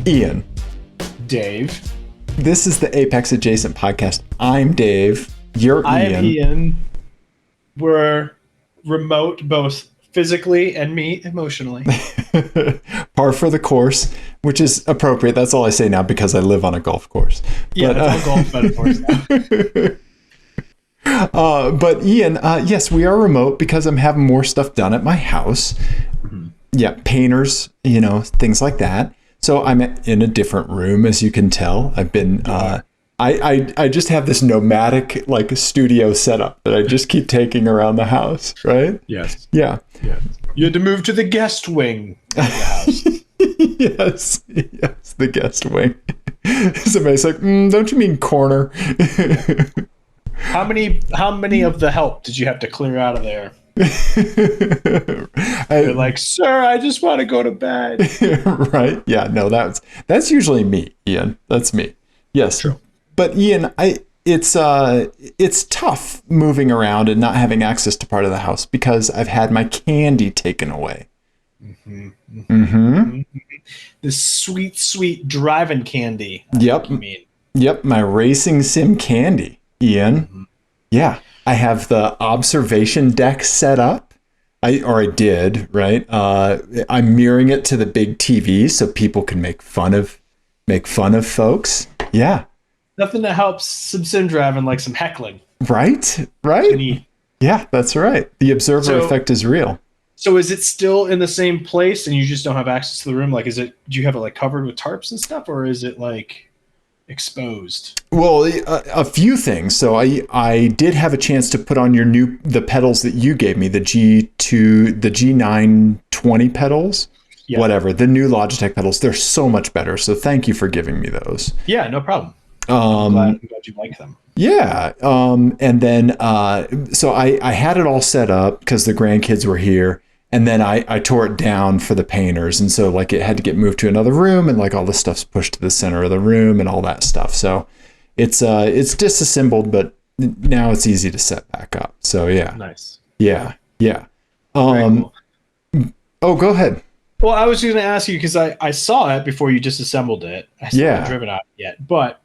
Ian. Dave. This is the Apex Adjacent podcast. I'm Dave. You're Ian. I am Ian. We're remote both physically and me emotionally. Par for the course, which is appropriate. That's all I say now because I live on a golf course. Yeah, that's a golf metaphor now. But Ian, yes, we are remote because I'm having more stuff done at my house. Mm-hmm. Yeah, painters, things like that. So I'm in a different room, as you can tell. I've been, I just have this nomadic studio setup that I just keep taking around the house, right? Yes. Yeah. Yes. You had to move to the guest wing of the house. Yes, the guest wing. Somebody's like, don't you mean corner? How many of the help did you have to clear out of there? They're like, sir, I just want to go to bed. Right? Yeah, no, that's usually me, Ian. That's me. Yes. True. But Ian, it's tough moving around and not having access to part of the house because I've had my candy taken away. Mm-hmm. Mm-hmm. The sweet, sweet driving candy. Yep. You mean. Yep, my racing sim candy, Ian. Mm-hmm. Yeah. I have the observation deck set up. I did, right? I'm mirroring it to the big TV so people can make fun of folks. Yeah. Nothing that helps some sim driving like some heckling. Right? Yeah, that's right. The observer effect is real. So is it still in the same place and you just don't have access to the room? Do you have it covered with tarps and stuff, or is it exposed? Well, a few things. So I did have a chance to put on the pedals that you gave me, the G920 pedals, whatever, the new Logitech pedals. They're so much better. So thank you for giving me those. Yeah, no problem. I'm glad you like them. Yeah. And then, so I had it all set up because the grandkids were here. And then I tore it down for the painters. And so it had to get moved to another room and all the stuff's pushed to the center of the room and all that stuff. So it's disassembled, but now it's easy to set back up. So yeah. Nice. Yeah. Yeah. Cool. Oh, go ahead. Well, I was going to ask you because I saw it before you disassembled it. I still haven't driven out yet, but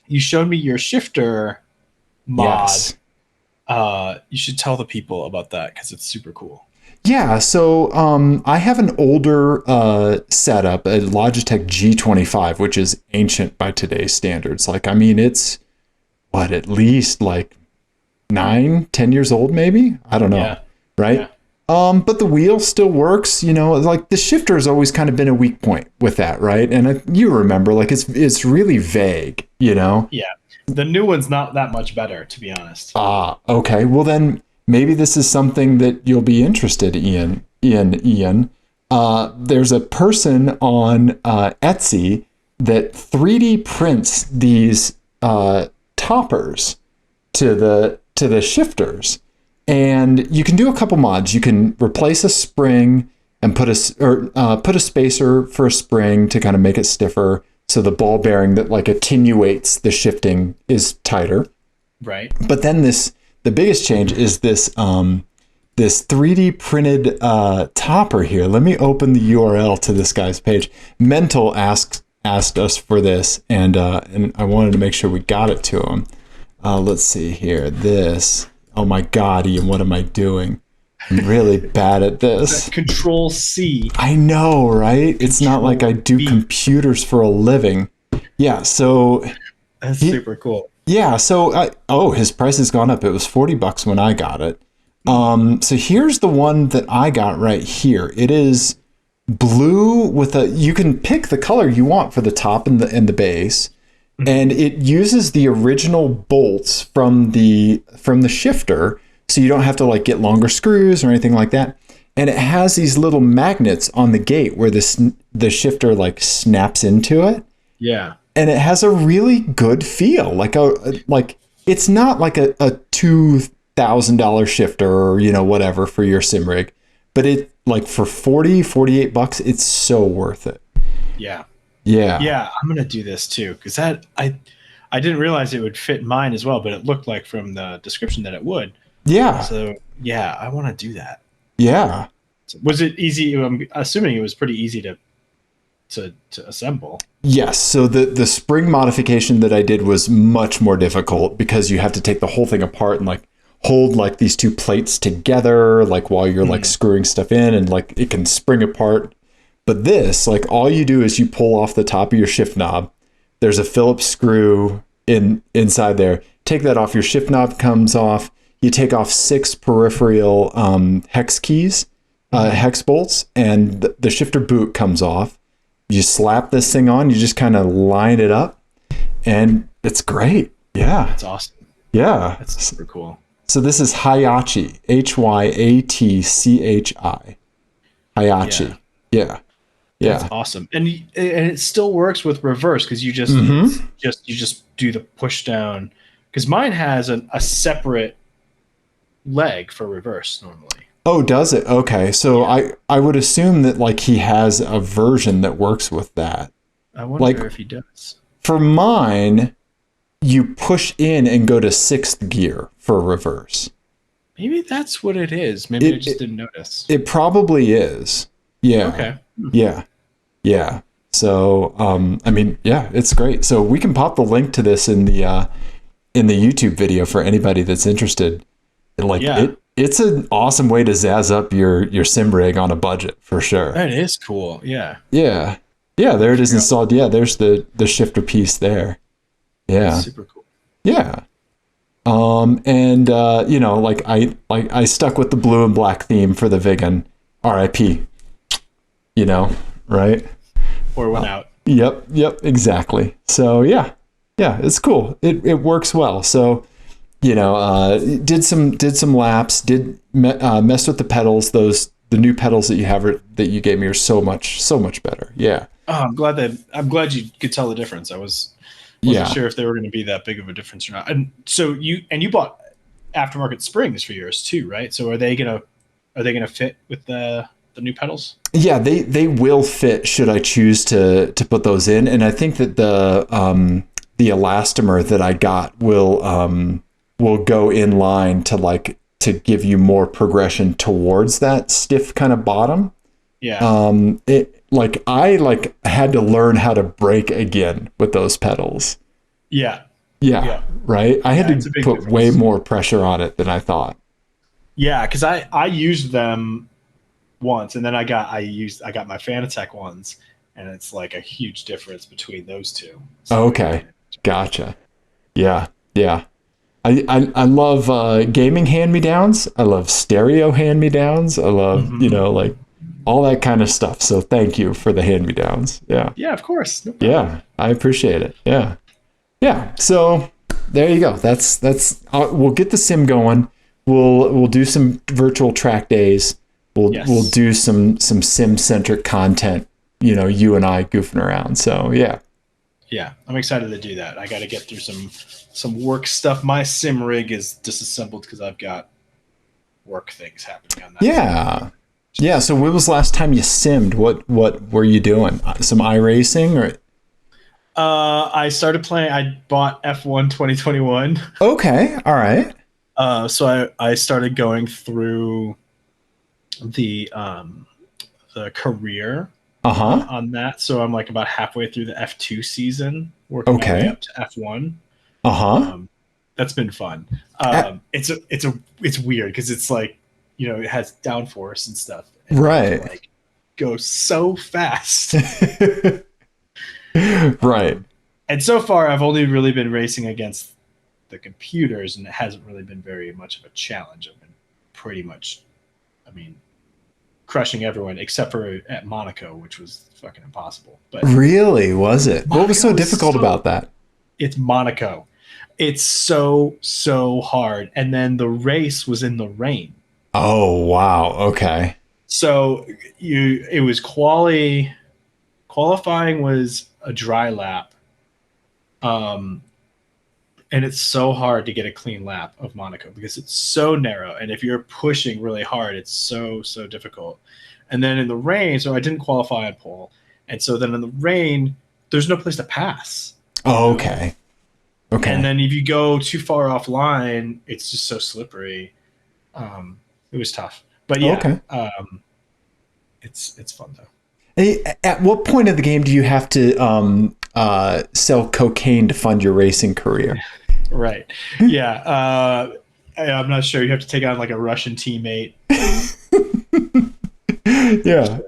you showed me your shifter mod. Yes. You should tell the people about that because it's super cool. Yeah, so I have an older setup, a Logitech G25, which is ancient by today's standards. It's at least 9-10 years old, maybe? I don't know. Yeah. Right? Yeah. But the wheel still works, the shifter has always kind of been a weak point with that, right? And you remember, it's really vague, Yeah. The new one's not that much better, to be honest. Okay. Well, then maybe this is something that you'll be interested in, Ian. There's a person on Etsy that 3D prints these toppers to the shifters. And you can do a couple mods. You can replace a spring and put a spacer for a spring to kind of make it stiffer. So the ball bearing that attenuates the shifting is tighter. Right. But then the biggest change is this 3D printed topper here. Let me open the URL to this guy's page. Mental asked us for this, and I wanted to make sure we got it to him. Let's see here. This. Oh my God, Ian, what am I doing? I'm really bad at this. Control C. I know, right? It's not like I do computers for a living. Yeah, so that's super cool. Yeah, so his price has gone up. It was $40 when I got it. So here's the one that I got right here. It is blue with you can pick the color you want for the top and the base. And it uses the original bolts from the shifter, so you don't have to get longer screws or anything like that. And it has these little magnets on the gate where the shifter snaps into it. Yeah. And it has a really good feel. It's not like a $2,000 shifter or whatever for your sim rig, but it for $48, it's so worth it. Yeah. Yeah, I'm gonna do this too because I didn't realize it would fit mine as well, but it looked like from the description that it would. Yeah. So I want to do that. Yeah. So was it easy? I'm assuming it was pretty easy to to assemble. Yes. So the spring modification that I did was much more difficult because you have to take the whole thing apart and like hold like these two plates together, like while you're like screwing stuff in, and like it can spring apart. But this, like all you do is you pull off the top of your shift knob. There's a Phillips screw inside there. Take that off. Your shift knob comes off. You take off 6 peripheral hex keys, hex bolts, and the shifter boot comes off. You slap this thing on, you just kind of line it up, and it's great. Yeah. That's awesome. Yeah. That's super cool. So this is Hyachi, Hyatchi. Hyachi. Yeah. Yeah. That's awesome. And it still works with reverse because you just do the push down, because mine has a separate leg for reverse normally. Oh, does it? Okay. So I would assume that like he has a version that works with that. I wonder if he does. For mine, you push in and go to 6th gear for reverse. Maybe that's what it is. Maybe I just didn't notice. It probably is. Yeah. Okay. Yeah. Yeah. So, I mean, yeah, it's great. So we can pop the link to this in the YouTube video for anybody that's interested. And like, it's an awesome way to zazz up your sim rig on a budget for sure. That is cool. Yeah. Yeah. Yeah. There it is installed. Yeah. There's the shifter piece there. Yeah. That's super cool. Yeah. And you know, like I stuck with the blue and black theme for the vegan. RIP. You know, right? Or went out. Yep, exactly. So yeah, it's cool. It works well. So, you know, did some laps, messed with the pedals. The new pedals that you gave me are so much better. Yeah. Oh, I'm glad you could tell the difference. I wasn't sure if they were going to be that big of a difference or not. And so you bought aftermarket springs for yours too, right? So are they gonna fit with the new pedals? Yeah, they will fit should I choose to put those in. And I think that the elastomer that I got will go in line to give you more progression towards that stiff kind of bottom. Yeah. I had to learn how to brake again with those pedals. Yeah. Yeah. Right. I had to put difference. Way more pressure on it than I thought. Yeah, because I used them once, and then I got my Fanatec ones, and it's like a huge difference between those two. So okay, gotcha. Yeah. I love gaming hand-me-downs. I love stereo hand-me-downs. I love like all that kind of stuff. So thank you for the hand-me-downs. Yeah. Yeah, of course. No yeah, I appreciate it. Yeah. So there you go. That's we'll get the sim going. We'll do some virtual track days. We'll do some sim centric content. You know, you and I goofing around. So yeah. Yeah, I'm excited to do that. I got to get through some work stuff. My sim rig is disassembled because I've got work things happening on that. Yeah. Yeah. So when was the last time you simmed? What were you doing? Some iRacing or? I started playing. I bought F1 2021. Okay. All right. So I started going through the career on that. So I'm like about halfway through the F2 season, working my way up to F1. That's been fun. It's weird because it's like, you know, it has downforce and stuff. And right. Like goes so fast. Right. And so far I've only really been racing against the computers, and it hasn't really been very much of a challenge. I've been pretty much, crushing everyone except for at Monaco, which was fucking impossible. But really, was it? Monaco, what was so difficult about that? It's Monaco. It's so hard. And then the race was in the rain. Oh wow. Okay. So it was qualifying was a dry lap. And it's so hard to get a clean lap of Monaco because it's so narrow. And if you're pushing really hard, it's so difficult. And then in the rain, so I didn't qualify on pole. And so then in the rain, there's no place to pass. Oh, okay. Okay. And then if you go too far offline, it's just so slippery. It was tough. But yeah, okay. It's fun though. Hey, at what point of the game do you have to sell cocaine to fund your racing career? Right. Yeah. I'm not sure. You have to take on like a Russian teammate. Yeah.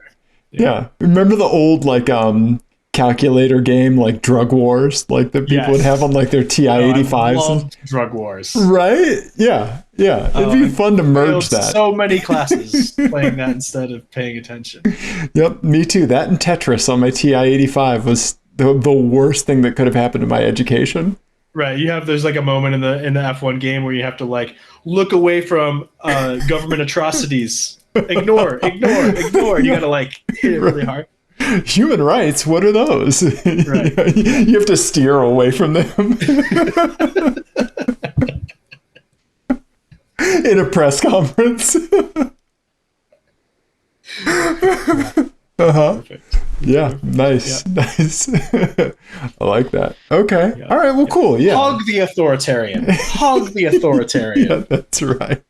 Yeah. Remember the old like calculator game like Drug Wars, like that people would have on like their TI-85s? I loved Drug Wars. Right? Yeah. Yeah. It'd be fun to merge that. So many classes playing that instead of paying attention. Yep, me too. That and Tetris on my TI-85 was the worst thing that could have happened to my education. Right. There's like a moment in the F1 game where you have to like look away from government atrocities. Ignore. You got to like hit it really hard. Human rights, what are those? Right. You have to steer away from them. In a press conference. Perfect. Yeah, nice. Yeah. Nice. I like that. Okay. Yeah. All right, well, cool. Yeah. Hug the authoritarian. Hug the authoritarian. Yeah, that's right.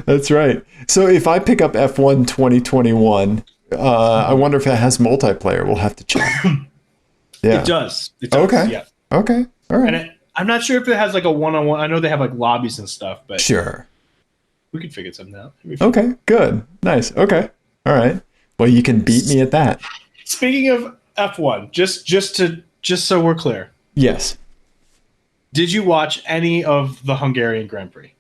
That's right. So if I pick up F1 2021, I wonder if it has multiplayer. We'll have to check. Yeah. It does. Okay. Yeah. Okay. All right. And I'm not sure if it has like a one-on-one. I know they have like lobbies and stuff, but Sure. we could figure something out. Okay. Good. Nice. Okay. All right. Well, you can beat me at that. Speaking of F1, just so we're clear. Yes. Did you watch any of the Hungarian Grand Prix?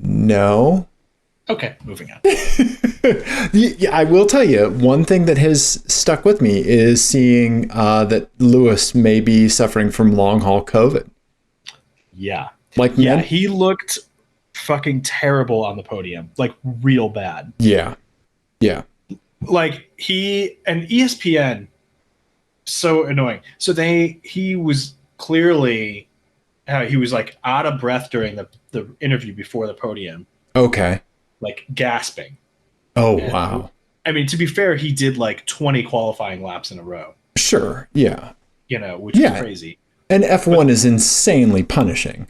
No. Okay, moving on. Yeah, I will tell you, one thing that has stuck with me is seeing that Lewis may be suffering from long haul COVID. Yeah. Like, yeah, he looked fucking terrible on the podium, like real bad. Yeah. Yeah. Like he and ESPN, so annoying. So he was clearly, he was like out of breath during the interview before the podium. Okay. Like gasping. Oh, and, wow. I mean, to be fair, he did like 20 qualifying laps in a row. Sure. Yeah. Which is crazy. And F1 is insanely punishing.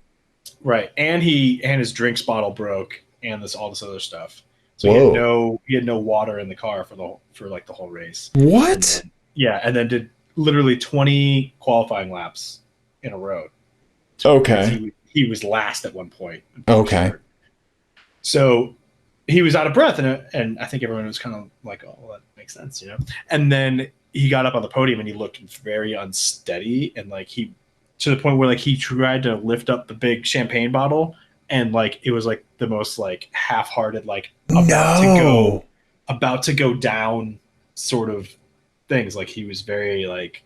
Right. And his drinks bottle broke and all this other stuff. So he had no water in the car for the whole race. What? And then did literally 20 qualifying laps in a row. Okay. He was last at one point. Okay. Sure. So he was out of breath, and I think everyone was kind of like, "Oh, well, that makes sense," And then he got up on the podium and he looked very unsteady, and like to the point where like he tried to lift up the big champagne bottle, and like it was like the most like half-hearted, like about to go down sort of things. Like he was very like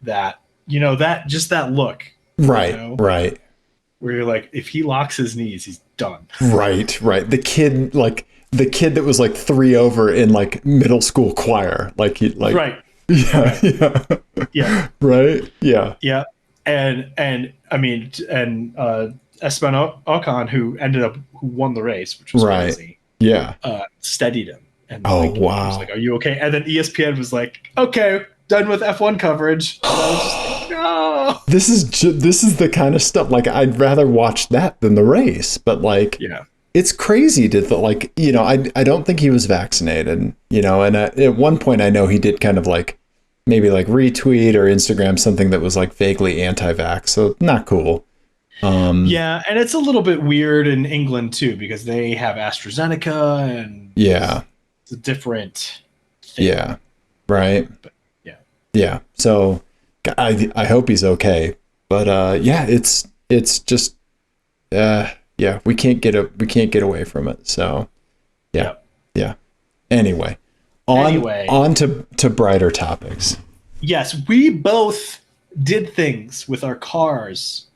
that, that look, right, right. Where you're like, if he locks his knees, he's done. Right. The kid that was like 3 over in like middle school choir, right. Yeah. Right. Yeah. Yeah. And I mean, Esteban Ocon, who won the race, which was crazy. Yeah. Steadied him. And wow. He was like, "Are you okay?" And then ESPN was like, "Okay, done with F1 coverage." And I was just like, no. This is the kind of stuff like I'd rather watch that than the race, but like, it's crazy to like, I don't think he was vaccinated, and at one point I know he did kind of like maybe like retweet or Instagram something that was like vaguely anti-vax, so not cool. Yeah, and it's a little bit weird in England too because they have AstraZeneca and it's a different thing. Yeah, right. But, yeah. So I hope he's okay, but it's just we can't get away from it. So yeah. Anyway, on to brighter topics. Yes, we both did things with our cars.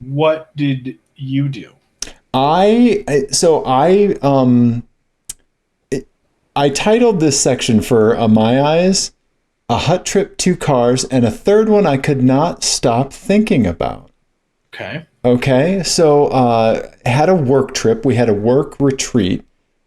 What did you do? I titled this section for my eyes, a hut trip, 2 cars, and a third one I could not stop thinking about. Okay. So had a work trip. We had a work retreat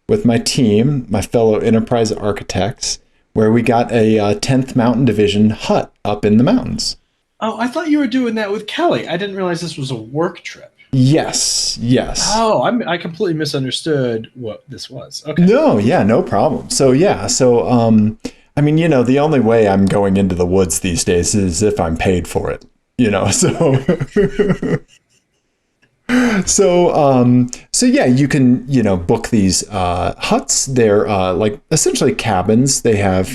with my team, my fellow enterprise architects, where we got a 10th Mountain Division hut up in the mountains. Oh, I thought you were doing that with Kelly. I didn't realize this was a work trip. Yes. Yes. Oh, I completely misunderstood what this was. Okay. No, yeah, no problem. So yeah, so I mean, the only way I'm going into the woods these days is if I'm paid for it, so so yeah, you can, book these huts. They're like essentially cabins. They have,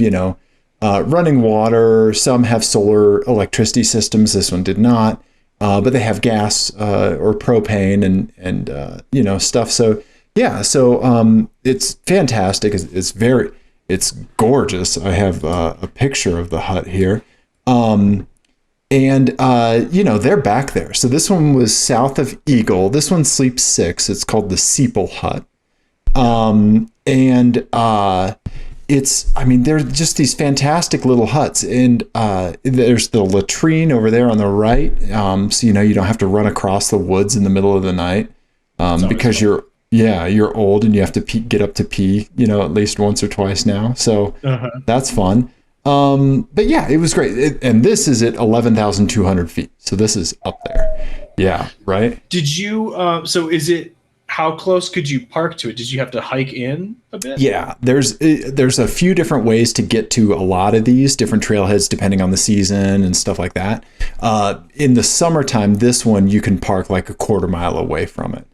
running water. Some have solar electricity systems. This one did not. But they have gas or propane and stuff. So yeah, so it's fantastic. It's gorgeous. I have a picture of the hut here. They're back there. So this one was south of Eagle. This one sleeps 6. It's called the Sepal Hut. They're just these fantastic little huts. And there's the latrine over there on the right. So, you don't have to run across the woods in the middle of the night because you're old and you have to get up to pee, at least once or twice now. So that's fun. But yeah, it was great. And this is at 11,200 feet. So this is up there. Yeah. Right. Did you, how close could you park to it? Did you have to hike in a bit? Yeah, there's a few different ways to get to a lot of these different trailheads depending on the season and stuff like that. In the summertime, this one you can park like a quarter mile away from it.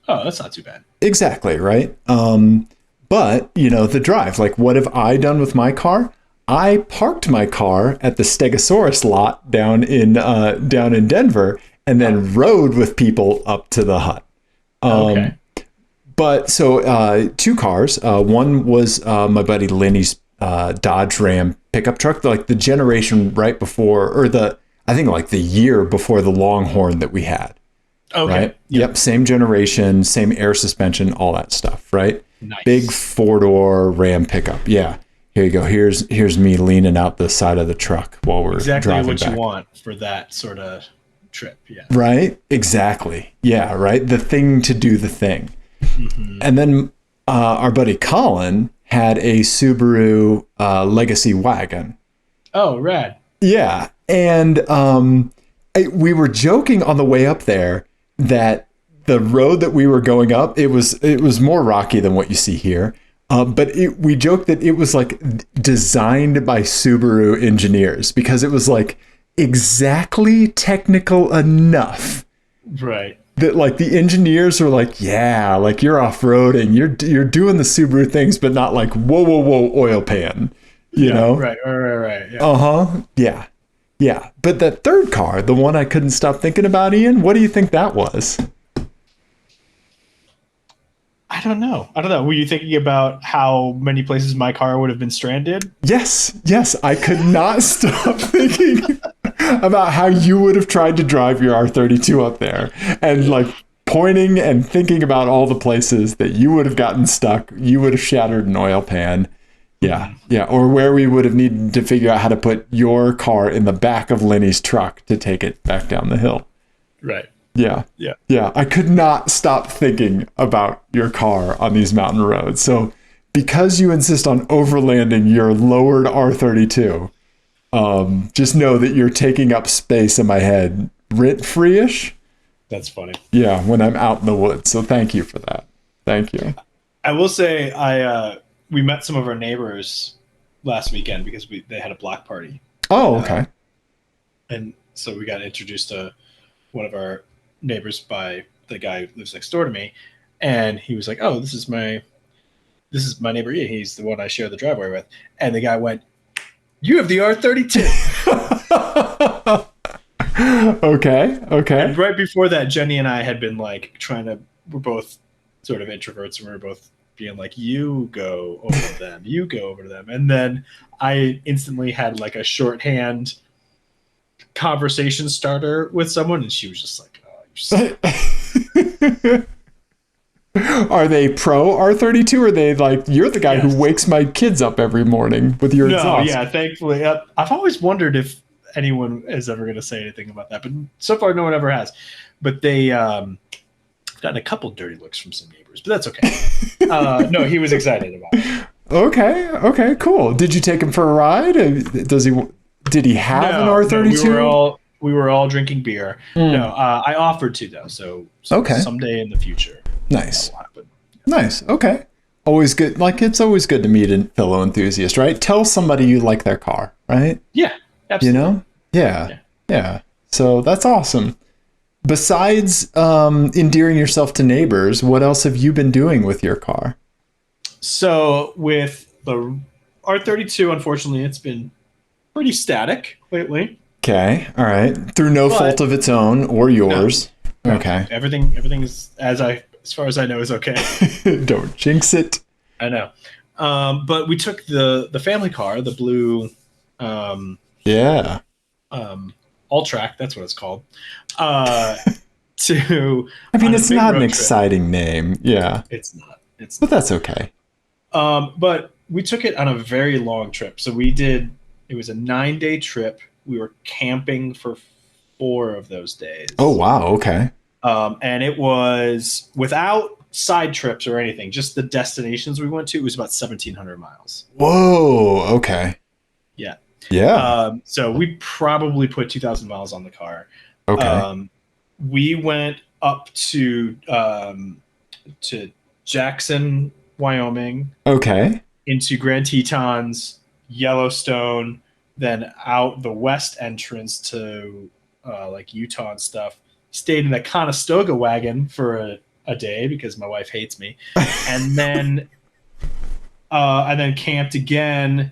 Oh, that's not too bad. Exactly, right? But, the drive, like what have I done with my car? I parked my car at the Stegosaurus lot down in Denver and then rode with people up to the hut. Okay. But so 2 cars. One was my buddy Lenny's Dodge Ram pickup truck, like the generation right before, or I think like the year before the Longhorn that we had. Okay. Right? Yep. Same generation, same air suspension, all that stuff. Right. Nice. Big 4-door Ram pickup. Yeah. Here you go. Here's me leaning out the side of the truck while we're exactly driving what back. You want for that sort of trip. Yeah. Right. Exactly. Yeah. Right. The thing to do the thing. Mm-hmm. And then our buddy Colin had a Subaru Legacy wagon. Oh, rad. Yeah. And we were joking on the way up there that the road that we were going up, it was more rocky than what you see here. But we joked that it was like designed by Subaru engineers because it was like exactly technical enough. Right. That like the engineers are like, yeah, like you're off-roading, you're doing the Subaru things, but not like whoa oil pan, you know? Right. Yeah. Yeah. Yeah. But that third car, the one I couldn't stop thinking about, Ian, what do you think that was? I don't know. Were you thinking about how many places my car would have been stranded? Yes. I could not stop thinking about how you would have tried to drive your R32 up there and like pointing and thinking about all the places that you would have gotten stuck. You would have shattered an oil pan. Yeah. Or where we would have needed to figure out how to put your car in the back of Lenny's truck to take it back down the hill. Right. Yeah. I could not stop thinking about your car on these mountain roads. So because you insist on overlanding your lowered R32, just know that you're taking up space in my head rent-free-ish. That's funny. Yeah, when I'm out in the woods. So thank you for that. Thank you. I will say we met some of our neighbors last weekend because they had a block party. Oh, okay. And so we got introduced to one of our neighbors by the guy who lives next door to me, and he was like, "Oh, this is my neighbor Ian. He's the one I share the driveway with." And the guy went, "You have the R32." Okay. And right before that, Jenny and I had been like we're both sort of introverts, and we were both being like, "You go over to them, you go over to them," and then I instantly had like a shorthand conversation starter with someone, and she was just like, Are they pro R32 or are they like, you're the guy who wakes my kids up every morning with your exhaust? Yeah, thankfully. I've always wondered if anyone is ever going to say anything about that, but so far no one ever has. But they gotten a couple dirty looks from some neighbors, but that's okay. No, he was excited about it. Okay, cool. Did you take him for a ride? Did he have an R32? No, we were all drinking beer. No, I offered to though. So Okay. someday in the future, Nice. that will happen. Nice. Okay. Always good. Like, it's always good to meet a fellow enthusiast, right? Tell somebody you like their car, right? Yeah, absolutely. You know? Yeah. So that's awesome. Besides endearing yourself to neighbors, what else have you been doing with your car? So with the R32, unfortunately, it's been pretty static lately. Okay. All right. Through no fault of its own or yours. No, okay. Everything is as far as I know is okay. Don't jinx it. I know. But we took the family car, the blue All-Track, that's what it's called. To I mean, it's not an trip. exciting name. Yeah. It's not. But that's okay. But we took it on a very long trip. So it was a 9-day trip. We were camping for 4 of those days. Oh, wow. Okay. And it was without side trips or anything, just the destinations we went to. It was about 1,700 miles. Whoa. Okay. Yeah. Yeah. So we probably put 2,000 miles on the car. Okay. We went up to Jackson, Wyoming. Okay. Into Grand Tetons, Yellowstone, then out the west entrance to like Utah and stuff. Stayed in the Conestoga wagon for a day because my wife hates me, and then camped again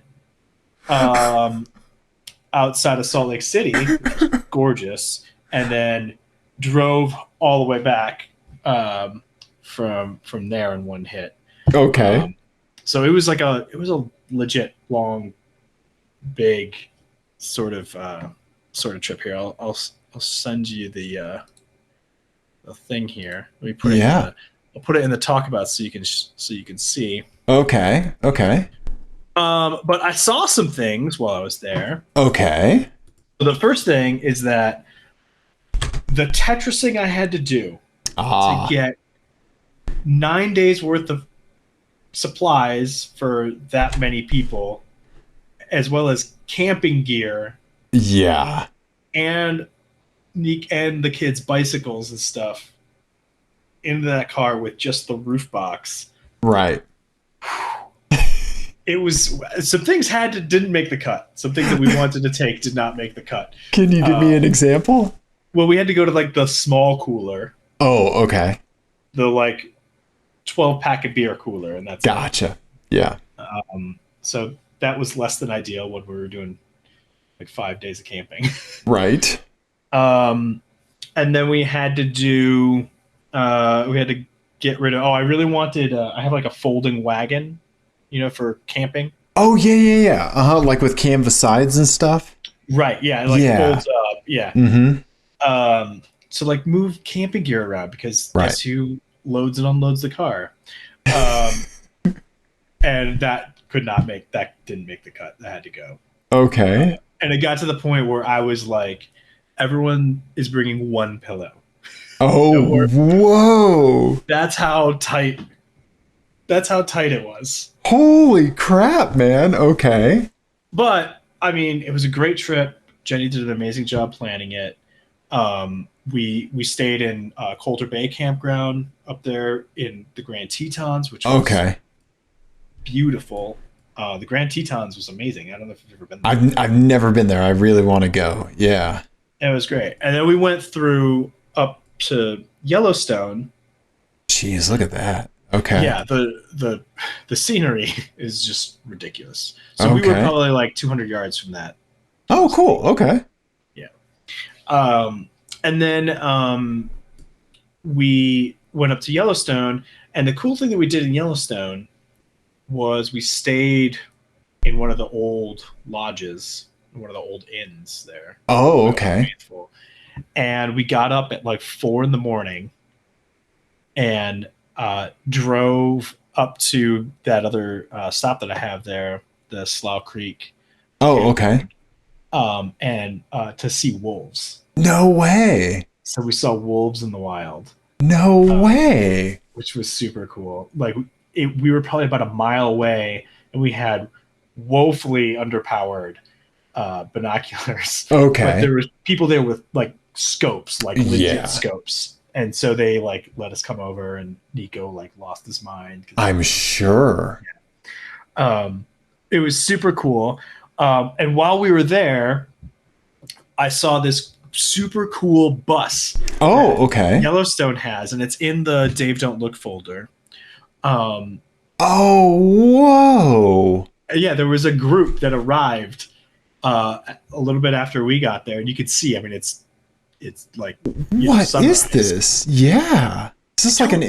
outside of Salt Lake City, which is gorgeous, and then drove all the way back from there in one hit. Okay. So it was a legit long, big sort of trip here. I'll send you the thing here. Let me put it. I'll put it in the talk about so you can see. Okay. Okay. But I saw some things while I was there. Okay. So the first thing is that the Tetrising I had to do to get 9 days worth of supplies for that many people, as well as camping gear. Yeah. And the kids' bicycles and stuff into that car with just the roof box. Right. It was some things didn't make the cut. Some things that we wanted to take did not make the cut. Can you give me an example? Well, we had to go to like the small cooler. Oh, okay. The like 12-pack of beer cooler, and that's gotcha. Yeah. So that was less than ideal when we were doing like 5 days of camping. Right. And then we had to get rid of. Oh, I really wanted. I have like a folding wagon, for camping. Oh yeah. Like with canvas sides and stuff. Right. Yeah. It folds up. Yeah. Mm-hmm. So like move camping gear around because guess who loads and unloads the car. And that didn't make the cut. That had to go. Okay. And it got to the point where I was like, everyone is bringing one pillow. Oh, whoa. That's how tight it was. Holy crap, man. Okay. But I mean, it was a great trip. Jenny did an amazing job planning it. We stayed in Coulter Bay campground up there in the Grand Tetons, which was beautiful. The Grand Tetons was amazing. I don't know if you've ever been there. I've never been there. I really want to go. Yeah. It was great. And then we went up to Yellowstone. Jeez, look at that. Okay. Yeah, the scenery is just ridiculous. So we were probably like 200 yards from that. Oh, cool. Okay. Yeah. And then we went up to Yellowstone, and the cool thing that we did in Yellowstone was we stayed in one of the old lodges, one of the old inns there. Oh, okay. And we got up at like 4 a.m. and drove up to that other stop that I have there, the Slough Creek. Oh, okay. And to see wolves. No way. So we saw wolves in the wild. No way. Which was super cool. Like we were probably about a mile away, and we had woefully underpowered binoculars. Okay. But there was people there with like scopes, like legit scopes. And so they like let us come over, and Nico like lost his mind. I'm sure. It was super cool. And while we were there, I saw this super cool bus. Oh, okay. Yellowstone has, and it's in the Dave Don't Look folder. Oh, whoa. Yeah, there was a group that arrived a little bit after we got there, and you could see, I mean, it's like, what is this? Yeah. Is this like an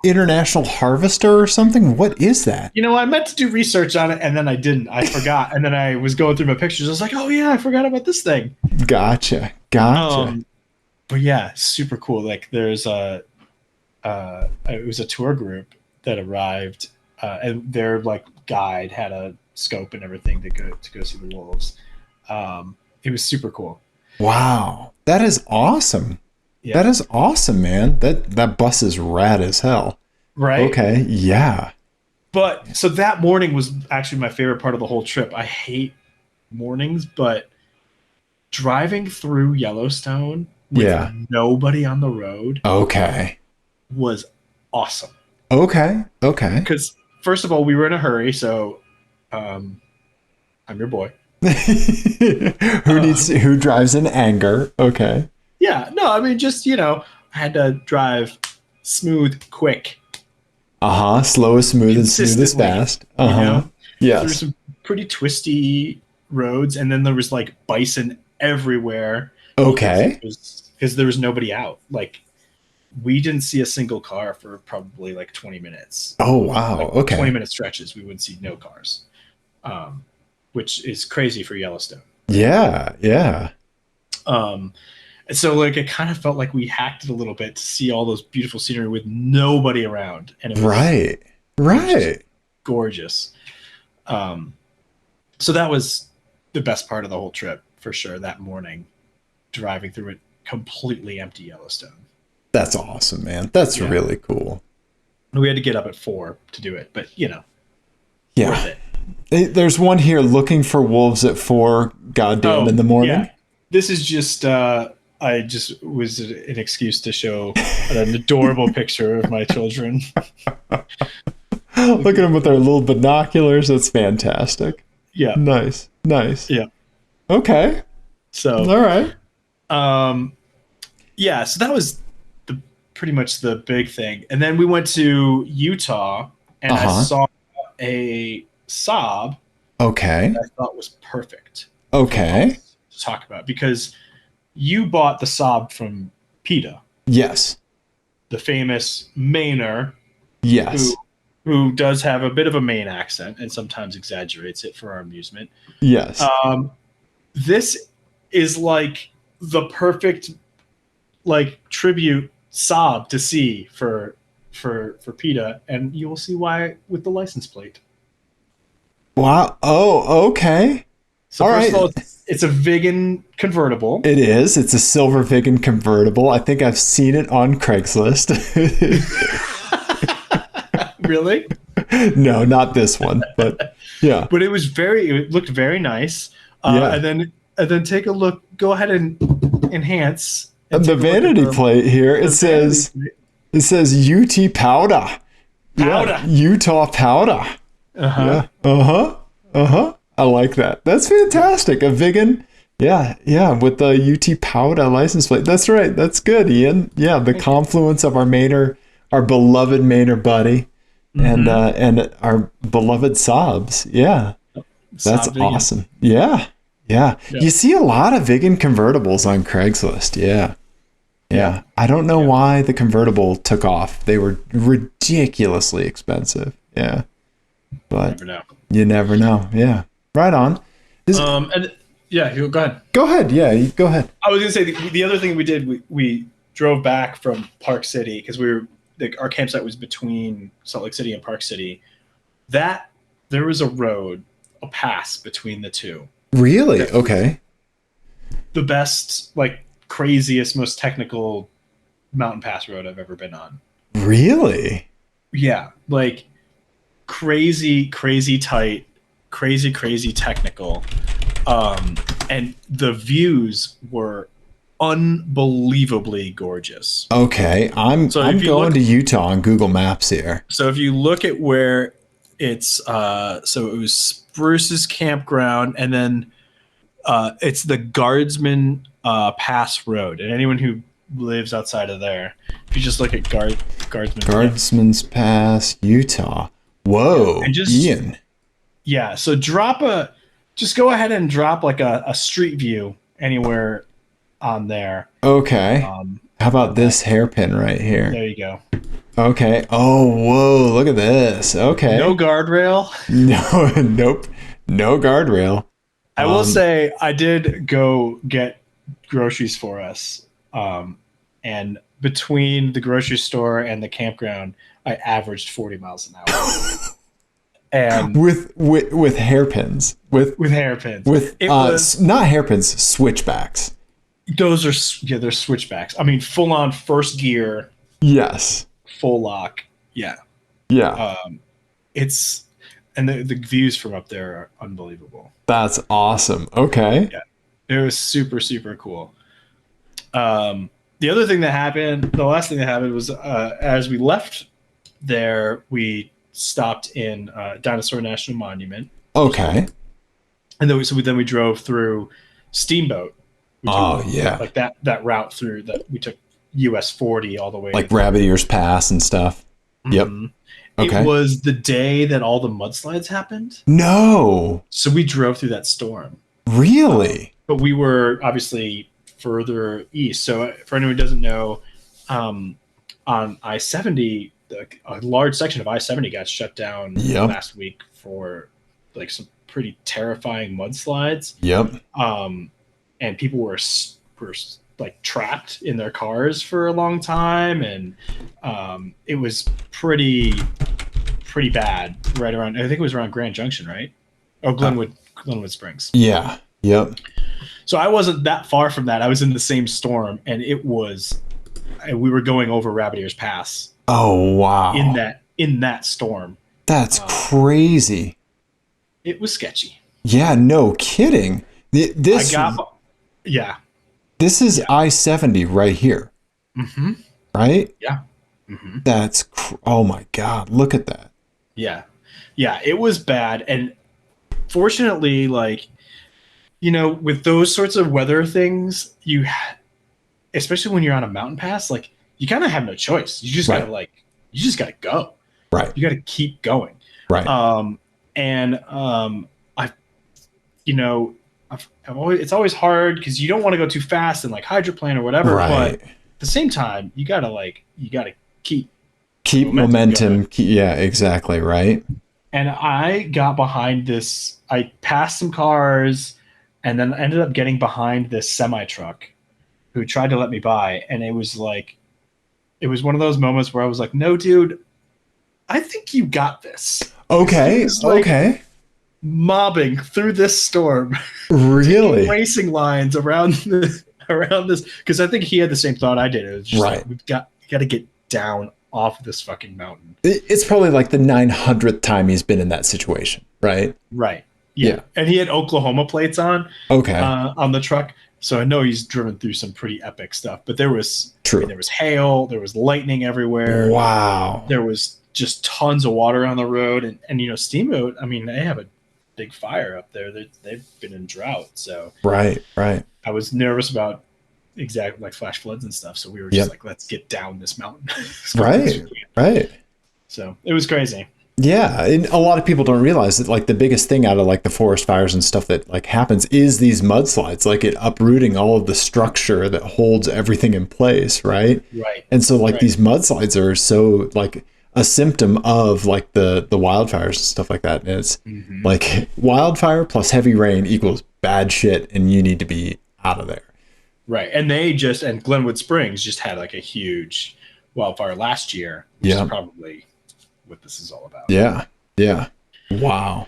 international harvester or something? What is that? I meant to do research on it, and then I didn't. I forgot. And then I was going through my pictures. I was like, oh, yeah, I forgot about this thing. Gotcha. But yeah, super cool. Like there's it was a tour group that arrived, and their like guide had a scope and everything to go see the wolves. It was super cool. Wow. That is awesome. Yeah. That is awesome, man. That bus is rad as hell. Right? Okay. Yeah. But so that morning was actually my favorite part of the whole trip. I hate mornings, but driving through Yellowstone with nobody on the road was awesome. Okay. Because first of all, we were in a hurry, so I'm your boy. Who drives in anger? Okay. Yeah, no, I mean, just, I had to drive smooth, quick. Slow as smooth and smooth as fast. Yes. There were some pretty twisty roads, and then there was like bison everywhere. Okay. Because there was nobody out. Like, we didn't see a single car for probably like 20 minutes. Oh, wow. Like, okay. 20-minute stretches, we would see no cars, which is crazy for Yellowstone. Yeah. And so like it kind of felt like we hacked it a little bit to see all those beautiful scenery with nobody around. And it was right. Gorgeous. So that was the best part of the whole trip for sure. That morning, driving through it completely empty Yellowstone. That's awesome, man. That's really cool. We had to get up at 4 to do it, but worth it. There's one here, looking for wolves at 4 goddamn in the morning. Yeah. This is just I just was an excuse to show an adorable picture of my children. Look at them with their little binoculars. That's fantastic. Yeah. Nice. Yeah. Okay. So all right. Yeah, so that was pretty much the big thing. And then we went to Utah, and I saw a Saab. Okay. That I thought was perfect. Okay. To talk about, because you bought the Saab from PETA. Yes. The famous Mainer. Yes. Who does have a bit of a Maine accent and sometimes exaggerates it for our amusement. Yes. This is like the perfect like tribute Saab to see for PETA, and you will see why with the license plate. Wow. Oh, okay. So first of all, it's a Vigan convertible. It is. It's a silver Vigan convertible. I think I've seen it on Craigslist. Really? No, not this one, but yeah. But it looked very nice. And then take a look. Go ahead and enhance. And the vanity plate here, it says UT powder. Yeah, Utah powder. Uh-huh. Yeah. I like that. That's fantastic. A Vigan. Yeah, with the UT powder license plate. That's right. That's good, Ian. Yeah, the confluence of our beloved Mainer buddy, and our beloved Saabs. Yeah. That's awesome. Yeah. You see a lot of Vigan convertibles on Craigslist. Yeah. I don't know why the convertible took off. They were ridiculously expensive. Yeah. But you never know. Yeah. Right on. Go ahead. Go ahead. Yeah, go ahead. I was going to say the other thing we did, we drove back from Park City because our campsite was between Salt Lake City and Park City. There was a pass between the two. Really? Okay. The best, like, craziest, most technical mountain pass road I've ever been on. Really? Yeah. Like, crazy tight, crazy technical. And the views were unbelievably gorgeous. Okay, I'm going to Utah on Google Maps here. So if you look at where it's so it was Spruce's campground, and then it's the Guardsman Pass Road, and anyone who lives outside of there, if you just look at Guardsman's Pass, Utah. Whoa, and just, Ian. Yeah, so just go ahead and drop like a street view anywhere on there. Okay. How about this hairpin right here? There you go. Okay. Oh, whoa, look at this. Okay. No guardrail. No, nope. No guardrail. I will say I did go get groceries for us. And between the grocery store and the campground, I averaged 40 miles an hour. And with hairpins. With hairpins. With not hairpins, switchbacks. Those are they're switchbacks. I mean, full on first gear. Yes. Full lock. Yeah. Yeah. It's and the views from up there are unbelievable. That's awesome. Okay. Yeah. It was super, super cool. The other thing that happened, the last thing that happened was as we left there, we stopped in Dinosaur National Monument. Okay. And then we drove through Steamboat. Yeah. Like that route through that we took US 40 all the way. Like Rabbit Ears Pass and stuff. Mm-hmm. Yep. Okay. It was the day that all the mudslides happened. No. So we drove through that storm. Really? But we were obviously further east. So for anyone who doesn't know, on I-70, a large section of I-70 got shut down last week for like some pretty terrifying mudslides. Yep. And people were like trapped in their cars for a long time, and it was pretty bad right around. I think it was around Grand Junction, right? Oh, Glenwood Springs. Yeah. Yep. So I wasn't that far from that. I was in the same storm, and we were going over Rabbit Ears Pass. Oh wow! In that storm. That's crazy. It was sketchy. Yeah, no kidding. This is I-70 right here. Mm-hmm. Right? Yeah. Mm-hmm. That's oh my God! Look at that. Yeah, yeah. It was bad, and fortunately, like, you know, with those sorts of weather things, especially when you're on a mountain pass, like, you kind of have no choice. You just gotta go. Right. You gotta keep going. Right. It's always hard because you don't want to go too fast and like hydroplane or whatever. Right. But at the same time, you gotta keep momentum. Yeah, exactly. Right. And I got behind this. I passed some cars, and then ended up getting behind this semi truck, who tried to let me by. And it was one of those moments where I was like, "No, dude, I think you got this." Okay. Okay. Mobbing through this storm, really racing lines around this, because I think he had the same thought I did. It was just right. Like, we got to get down off this fucking mountain. It's probably like the 900th time he's been in that situation, right? Right. Yeah. And he had Oklahoma plates on. Okay. On the truck, so I know he's driven through some pretty epic stuff. But there was there was hail, there was lightning everywhere. Wow. There was just tons of water on the road, and you know, Steamboat. I mean, they have a big fire up there. They've been in drought, so right. I was nervous about exactly like flash floods and stuff, so we were just like, let's get down this mountain. right. So it was crazy. Yeah, and a lot of people don't realize that like the biggest thing out of like the forest fires and stuff that like happens is these mudslides, like it uprooting all of the structure that holds everything in place, right? And so like these mudslides are so like a symptom of like the wildfires and stuff like that. And it's like wildfire plus heavy rain equals bad shit, and you need to be out of there. Right. And and Glenwood Springs just had like a huge wildfire last year, which is probably what this is all about. Yeah. Wow.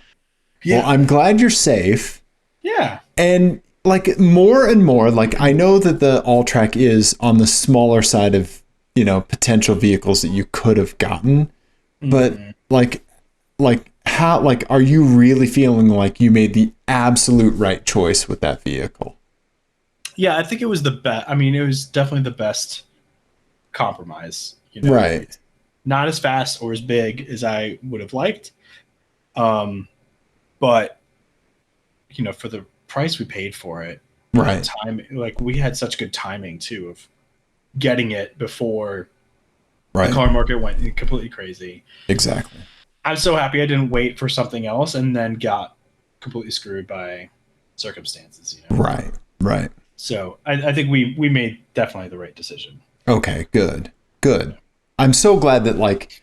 Yeah. Well, I'm glad you're safe. Yeah. And like more and more, like I know that the all track is on the smaller side of, you know, potential vehicles that you could have gotten, but like how, like, are you really feeling like you made the absolute right choice with that vehicle? Yeah, I think it was the best. I mean, it was definitely the best compromise. Right. It's not as fast or as big as I would have liked, but for the price we paid for it, Right. time, like we had such good timing too of getting it before Right. the car market went completely crazy. Exactly. I'm so happy I didn't wait for something else and then got completely screwed by circumstances. Right. Right. So I think we made definitely the right decision. Okay, good. Good. I'm so glad that, like,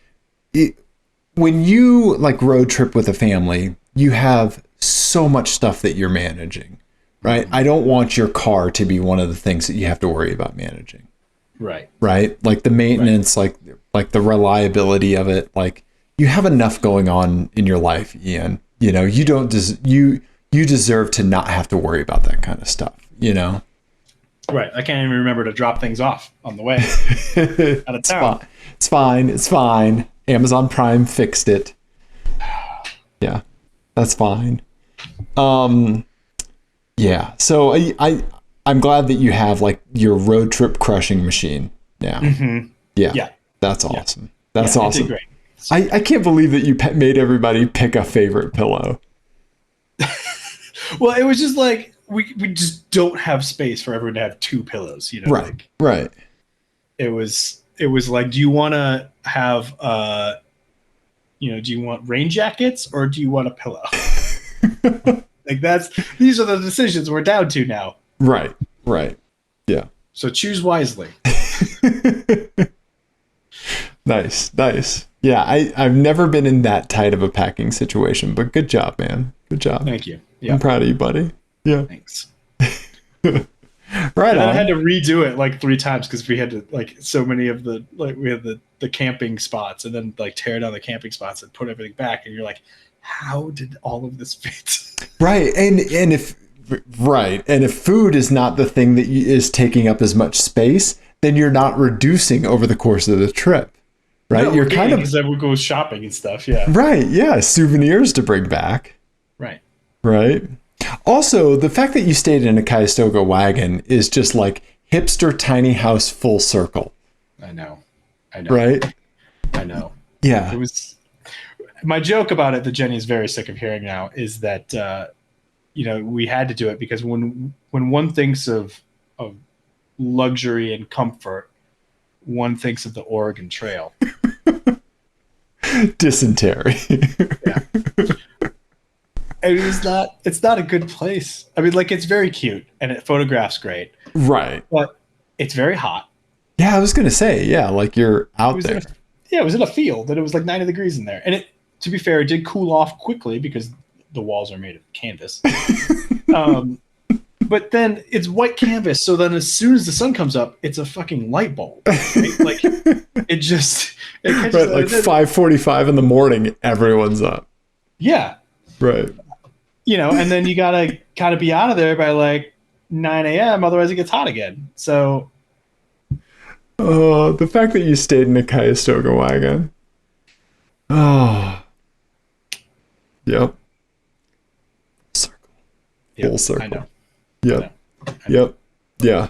when you, like, road trip with a family, you have so much stuff that you're managing, right? I don't want your car to be one of the things that you have to worry about managing. Right. Right? Like the maintenance, like the reliability of it. Like, you have enough going on in your life, Ian. You don't you deserve to not have to worry about that kind of stuff, Right. I can't even remember to drop things off on the way out of town. It's fine. It's fine. Amazon Prime fixed it. Yeah, that's fine. Yeah. So I'm glad that you have, like, your road trip crushing machine now. Mm-hmm. Yeah. Yeah. That's awesome. That's awesome. It did great. I can't believe that you made everybody pick a favorite pillow. Well, it was just like we just don't have space for everyone to have two pillows, Right. Like, right. It was like, do you want to have do you want rain jackets or do you want a pillow? Like, these are the decisions we're down to now. Right. Right. Yeah. So choose wisely. Nice. Nice. Yeah, I've never been in that tight of a packing situation, but good job, man. Good job. Thank you. Yeah. I'm proud of you, buddy. Yeah. Thanks. Right and on. I had to redo it like 3 times because we had to, like, so many of the, like, we had the camping spots and then, like, tear down the camping spots and put everything back. And you're like, how did all of this fit? Right. And if food is not the thing that is taking up as much space, then you're not reducing over the course of the trip. Right. No, you're kind of, because then we go shopping and stuff. Yeah. right. Yeah. Souvenirs to bring back. Right. Right. Also, the fact that you stayed in a Calistoga wagon is just like hipster tiny house full circle. I know. Right. I know. Yeah. It was my joke about it that Jenny's very sick of hearing now is that, we had to do it because when one thinks of luxury and comfort, one thinks of the Oregon Trail. Dysentery. Yeah. And it's not a good place. I mean, like, it's very cute and it photographs great. Right. But it's very hot. Yeah, I was going to say, yeah, like you're out there. It was in a field and it was like 90 degrees in there. And it, to be fair, it did cool off quickly because the walls are made of canvas. But then it's white canvas. So then as soon as the sun comes up, it's a fucking light bulb. Right? Like, it catches right, like 5:45 in the morning, everyone's up. Yeah. Right. And then you gotta kind of be out of there by like 9 a.m. Otherwise it gets hot again. So the fact that you stayed in a Calistoga wagon. Oh. Yep. Circle. Yep, Full circle. I know. Yep. I know. Yep.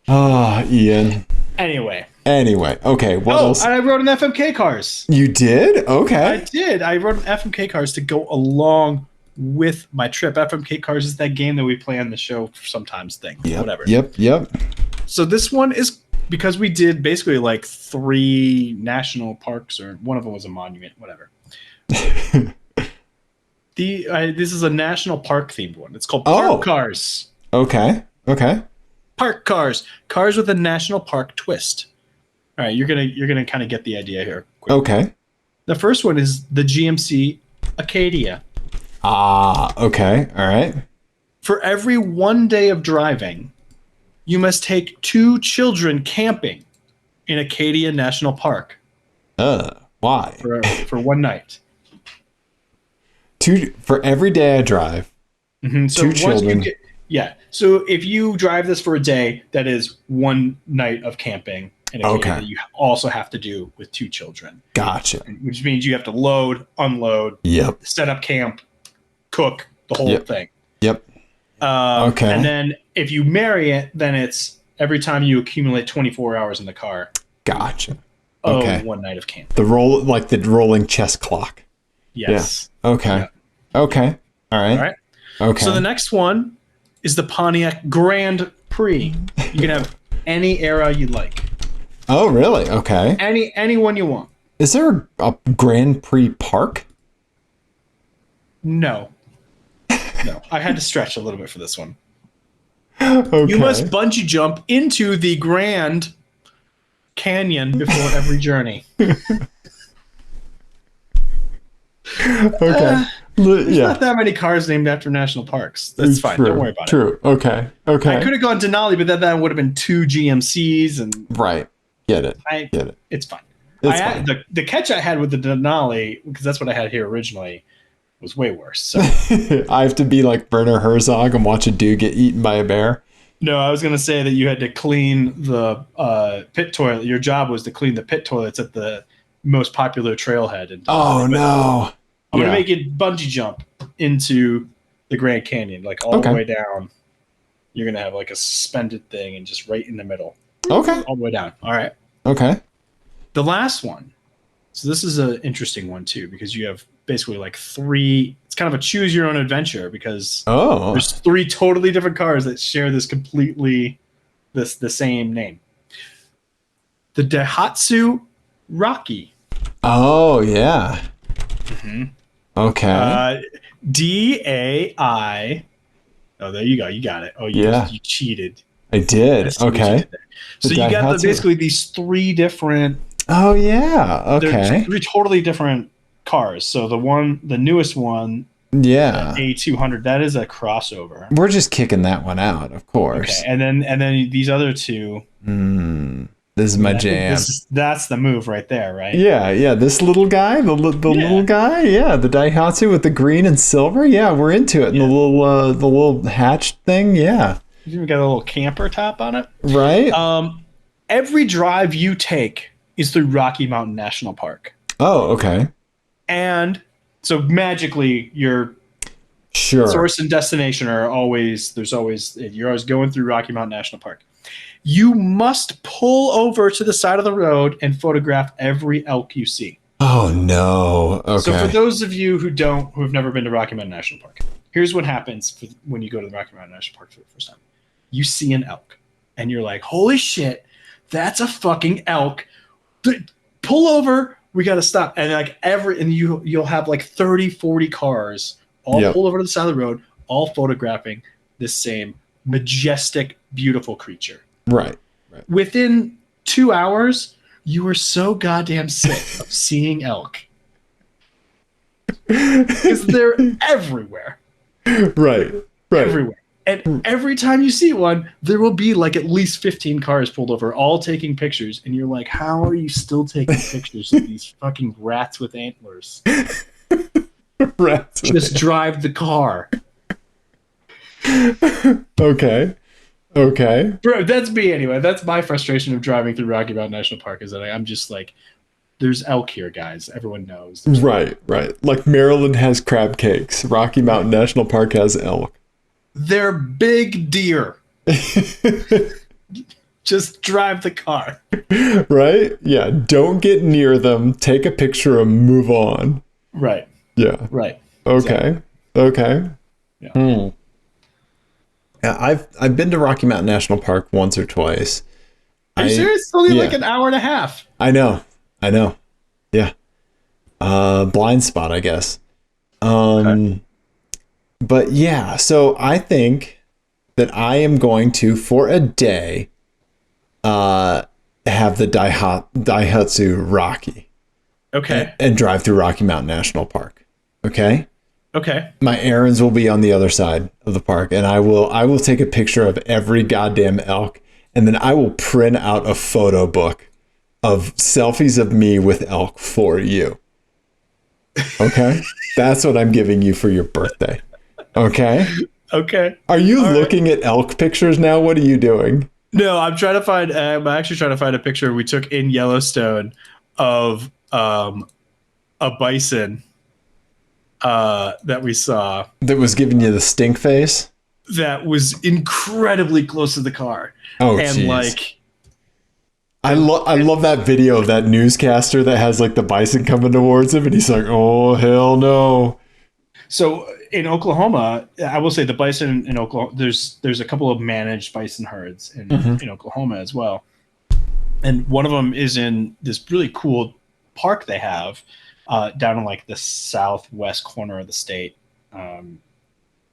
Yeah. Ian. Anyway. Okay. What else? I wrote an FMK Cars. You did? Okay. I did. I wrote an FMK Cars to go along with my trip. FMK Cars is that game that we play on the show sometimes thing. Yep. Whatever. Yep. So this one is because we did basically like 3 national parks, or one of them was a monument, whatever. This is a national park themed one. It's called Park Cars. Okay. Park Cars. Cars with a national park twist. All right, you're gonna kind of get the idea here. Quickly. Okay. The first one is the GMC Acadia. Okay. All right. For every 1 day of driving, you must take 2 children camping in Acadia National Park. Why? For one night. 2 for every day I drive. Mm-hmm. So 2 children. So if you drive this for a day, that is 1 night of camping, in a canyon that you also have to do with 2 children. Gotcha. Which means you have to load, unload, set up camp, cook, the whole thing. Yep. And then if you marry it, then it's every time you accumulate 24 hours in the car. Gotcha. Okay. 1 night of camp. The rolling chess clock. Yes. Yeah. Okay. Yeah. Okay. All right. Okay. So the next one is the Pontiac Grand Prix. You can have any era you like. Oh, really? Okay. Any one you want. Is there a Grand Prix park? No. No. I had to stretch a little bit for this one. Okay. You must bungee jump into the Grand Canyon before every journey. Okay. There's not that many cars named after national parks. That's fine. Don't worry about it. True. Okay. Okay. I could have gone Denali, but that would have been 2 GMCs and right. Get it. Get it. It's fine. Fine. The catch I had with the Denali, because that's what I had here originally, was way worse. So I have to be like Werner Herzog and watch a dude get eaten by a bear. No, I was going to say that you had to clean the pit toilet. Your job was to clean the pit toilets at the most popular trailhead. And oh, no. I'm going to make it bungee jump into the Grand Canyon, like all the way down. You're going to have like a suspended thing and just right in the middle. Okay. All the way down. All right. Okay. The last one. So this is an interesting one too, because you have basically like 3. It's kind of a choose your own adventure because there's 3 totally different cars that share this completely the same name. The Daihatsu Rocky. Oh yeah. Mm-hmm. Okay. DAI. Oh, there you go. You got it. Oh, you cheated. I did. Okay. So you got basically these 3 different. Oh yeah. Okay. There's 3 totally different cars. So the newest one, A200, that is a crossover. We're just kicking that one out, of course. Okay, and then these other 2. This is my jam. That's the move right there, right? Yeah. This little guy, the little guy, the Daihatsu with the green and silver. Yeah, we're into it. And the little hatch thing. Yeah. You even got a little camper top on it, right? Every drive you take is through Rocky Mountain National Park. Oh, okay. And so magically your source and destination are always you're always going through Rocky Mountain National Park. You must pull over to the side of the road and photograph every elk you see. Oh no. Okay. So for those of you who have never been to Rocky Mountain National Park, here's what happens when you go to the Rocky Mountain National Park for the first time. You see an elk and you're like, holy shit, that's a fucking elk. Pull over. We got to stop. And like you'll have like 30, 40 cars all pulled over to the side of the road, all photographing this same majestic, beautiful creature. Right. Within 2 hours, you were so goddamn sick of seeing elk. Because they're everywhere. Right. Everywhere. And every time you see one, there will be like at least 15 cars pulled over, all taking pictures. And you're like, how are you still taking pictures of these fucking rats with antlers? Just drive the car. Okay. Bro, that's me anyway. That's my frustration of driving through Rocky Mountain National Park is that I'm just like, there's elk here, guys. Everyone knows. Right. Like Maryland has crab cakes. Rocky Mountain National Park has elk. They're big deer. Just drive the car. Right? Yeah. Don't get near them. Take a picture and move on. Right. Yeah. Right. Okay. Exactly. Okay. Yeah. Yeah, I've been to Rocky Mountain National Park once or twice. Are you serious? It's only like an hour and a half. I know. Yeah. Blind spot, I guess. But yeah, so I think that I am going to, for a day, have the Daihatsu Rocky. Okay. And drive through Rocky Mountain National Park. Okay? Okay. My errands will be on the other side of the park, and I will take a picture of every goddamn elk, and then I will print out a photo book of selfies of me with elk for you. Okay? That's what I'm giving you for your birthday. Okay? Okay. Are you looking at elk pictures now? What are you doing? No, I'm trying to find. I'm actually trying to find a picture we took in Yellowstone of a bison that we saw That was giving you the stink face? that was incredibly close to the car. Oh, and geez. like I love that video of that newscaster that has like the bison coming towards him and he's like, oh, hell no. So in Oklahoma, I will say the bison in Oklahoma, there's a couple of managed bison herds in Oklahoma as well. And one of them is in this really cool park they have down in like the southwest corner of the state. I don't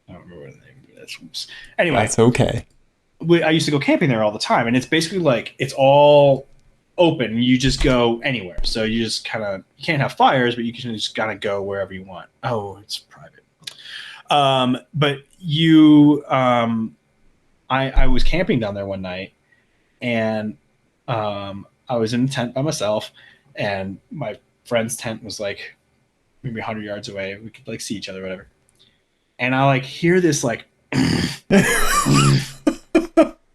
remember what the name of it is. Anyway. That's okay. I used to go camping there all the time, and it's basically like it's all open. You just go anywhere. So you just kind of, you can't have fires, but you can just kind of go wherever you want. Oh, it's private. But you, I was camping down there one night, and I was in a tent by myself, and my friend's tent was like maybe 100 yards away. We could like see each other, whatever. And I like hear this like.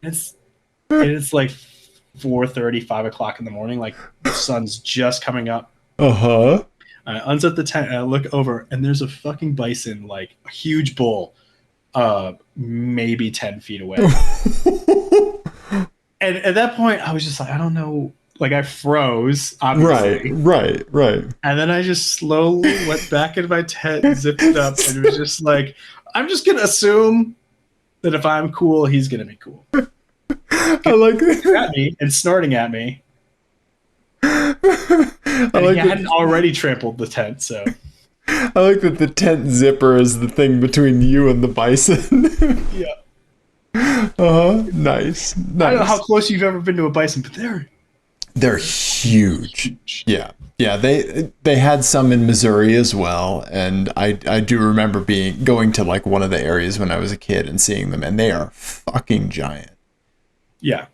It's like 4:30, 5 o'clock in the morning. Like the sun's just coming up. Uh-huh. I unzip the tent and I look over, and there's a fucking bison, like a huge bull, maybe 10 feet away. And at that point, I was just like, I don't know. Like I froze, obviously. Right. And then I just slowly went back into my tent, zipped it up, and it was just like, I'm just gonna assume that if I'm cool, he's gonna be cool. I like that. At me and snorting at me. I like he hadn't already trampled the tent, so I like that the tent zipper is the thing between you and the bison. Yeah. Nice. I don't know how close you've ever been to a bison, but they're huge. Yeah. They had some in Missouri as well, and I do remember going to like one of the areas when I was a kid and seeing them, and they are fucking giant. Yeah.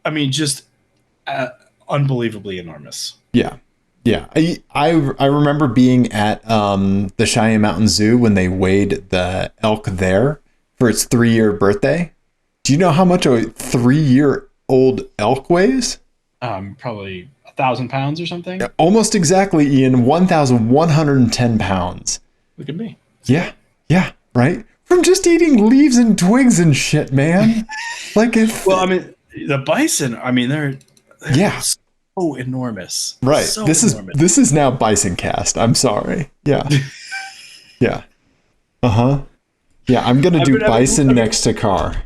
I mean, just unbelievably enormous. Yeah. I remember being at the Cheyenne Mountain Zoo when they weighed the elk there for its 3-year birthday. Do you know how much a 3-year-old elk weighs? Probably 1,000 pounds or something. Almost exactly, Ian. 1,110 pounds. Look at me. Yeah, right? From just eating leaves and twigs and shit, man. Well, I mean, the bison, I mean, they're so enormous. Right. So this enormous. This is now Bison Cast. I'm sorry. Yeah. Yeah. Uh-huh. Yeah, I'm going to do bison next to car.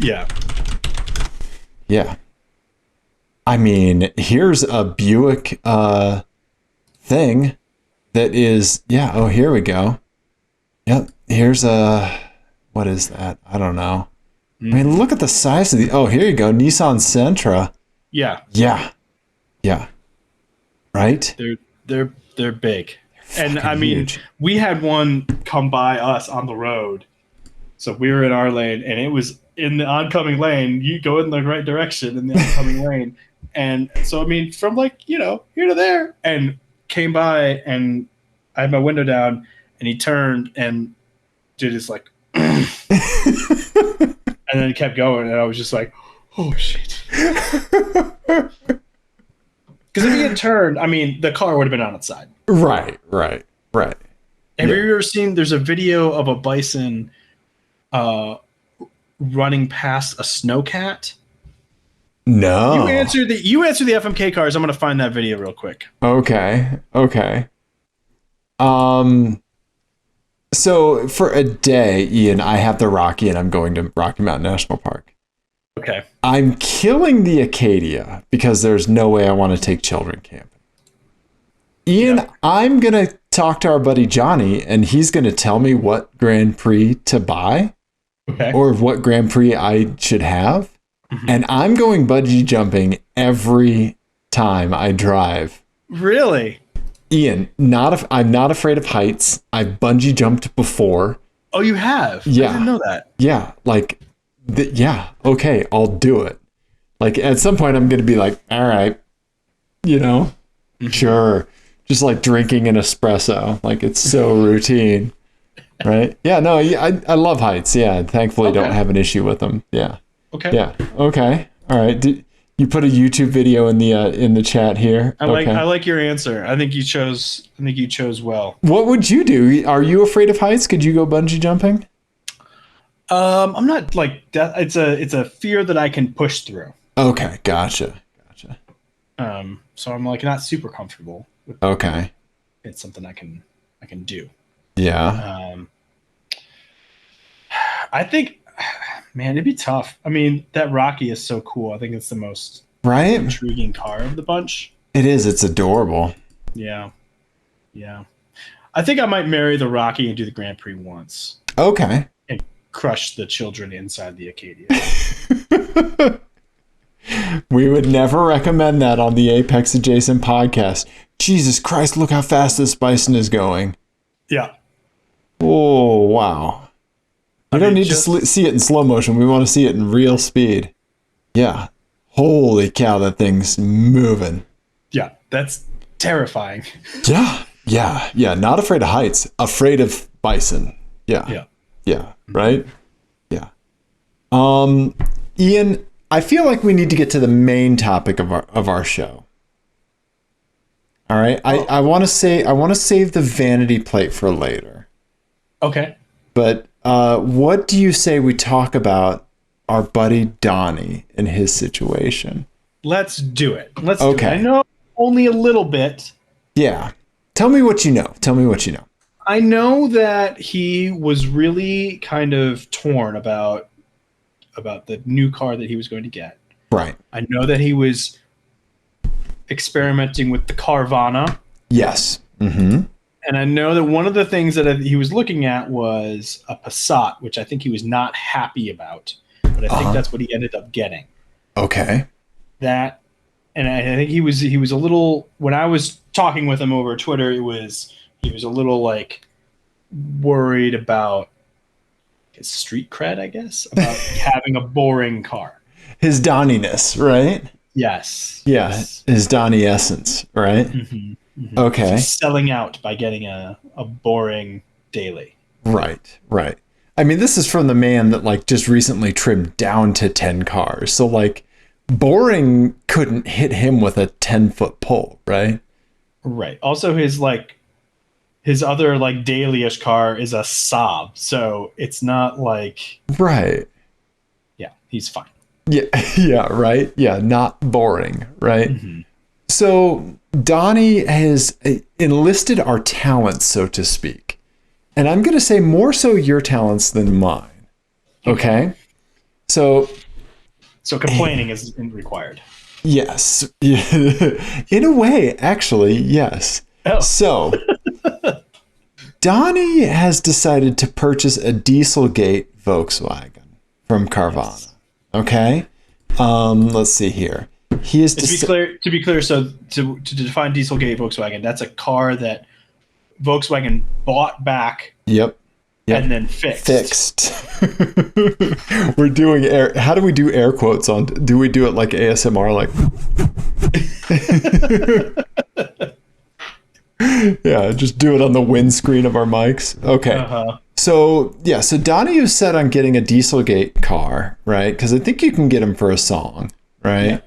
Yeah. Yeah. I mean, here's a Buick thing that is, here we go. Yep. Here's what is that? I don't know. I mean, look at the size of here you go. Nissan Sentra. Yeah. Right? They're big. And I mean, huge. We had one come by us on the road. So we were in our lane, and it was in the oncoming lane. You go in the right direction in the oncoming lane. And so, I mean, from like, here to there, and came by, and I had my window down, and he turned and did his like, and then he kept going, and I was just like, oh shit. Because if he had turned, I mean, the car would have been on its side. Right. Have you ever seen, there's a video of a bison running past a snowcat? No. You answer the FMK cars. I'm going to find that video real quick. Okay. So for a day, Ian, I have the Rocky and I'm going to Rocky Mountain National Park. Okay. I'm killing the Acadia because there's no way I want to take children camping. Ian, I'm going to talk to our buddy Johnny, and he's going to tell me what Grand Prix to buy or what Grand Prix I should have. Mm-hmm. And I'm going bungee jumping every time I drive. Really? Ian, I'm not afraid of heights. I've bungee jumped before. Oh, you have? Yeah. I didn't know that. Yeah. Okay, I'll do it. Like at some point I'm going to be like, all right, sure. Just like drinking an espresso. Like it's so routine. Right? Yeah, no, I love heights. Yeah. Thankfully don't have an issue with them. Yeah. Okay. Yeah. Okay. All right. You put a YouTube video in the chat here? I like your answer. I think you chose well. What would you do? Are you afraid of heights? Could you go bungee jumping? I'm not like that. It's a fear that I can push through. Okay. Gotcha. So I'm like not super comfortable with Okay. It's something I can do. Yeah. I think, man, it'd be tough. I mean, that Rocky is so cool. I think it's the most intriguing car of the bunch. It is. It's adorable. Yeah. I think I might marry the Rocky and do the Grand Prix once. Okay. And crush the children inside the Acadia. We would never recommend that on the Apex Adjacent podcast. Jesus Christ, look how fast this Bison is going. Yeah. Oh, wow. We don't need to see it in slow motion. We want to see it in real speed. Yeah. Holy cow, that thing's moving. Yeah, that's terrifying. Yeah. Not afraid of heights. Afraid of Bison. Yeah. Right? Yeah. Ian, I feel like we need to get to the main topic of our show. All right. I want to save the vanity plate for later. Okay. But what do you say we talk about our buddy Donnie and his situation? Let's do it. Do it. I know only a little bit. Yeah. Tell me what you know. I know that he was really kind of torn about the new car that he was going to get. Right. I know that he was experimenting with the Carvana. Yes. Mm-hmm. And I know that one of the things that he was looking at was a Passat, which I think he was not happy about. But I think that's what he ended up getting. Okay. And I think he was a little, when I was talking with him over Twitter, he was a little like worried about his street cred, I guess, about having a boring car. His Donnie-ness, right? Yes. Yeah, Yes. his Donnie essence, right? Mm-hmm. Mm-hmm. Okay. Selling out by getting a boring daily. Right. I mean, this is from the man that like just recently trimmed down to 10 cars. So like boring couldn't hit him with a 10-foot pole, right? Right. Also his other like daily-ish car is a Saab, so it's not like right. Yeah, he's fine. Yeah, right. Yeah, not boring, right? Mm-hmm. So Donnie has enlisted our talents, so to speak. And I'm going to say more so your talents than mine. Okay? So complaining isn't required. Yes. In a way, actually, yes. Oh. So Donnie has decided to purchase a Dieselgate Volkswagen from Carvana. Yes. Okay? Let's see here. He is to be clear, so to define Dieselgate Volkswagen, that's a car that Volkswagen bought back. Yep. And then fixed. We're doing air. How do we do air quotes on? Do we do it like ASMR? Like, yeah, just do it on the windscreen of our mics. Okay. Uh-huh. So Donnie is set on getting a Dieselgate car, right? Because I think you can get him for a song, right? Yeah.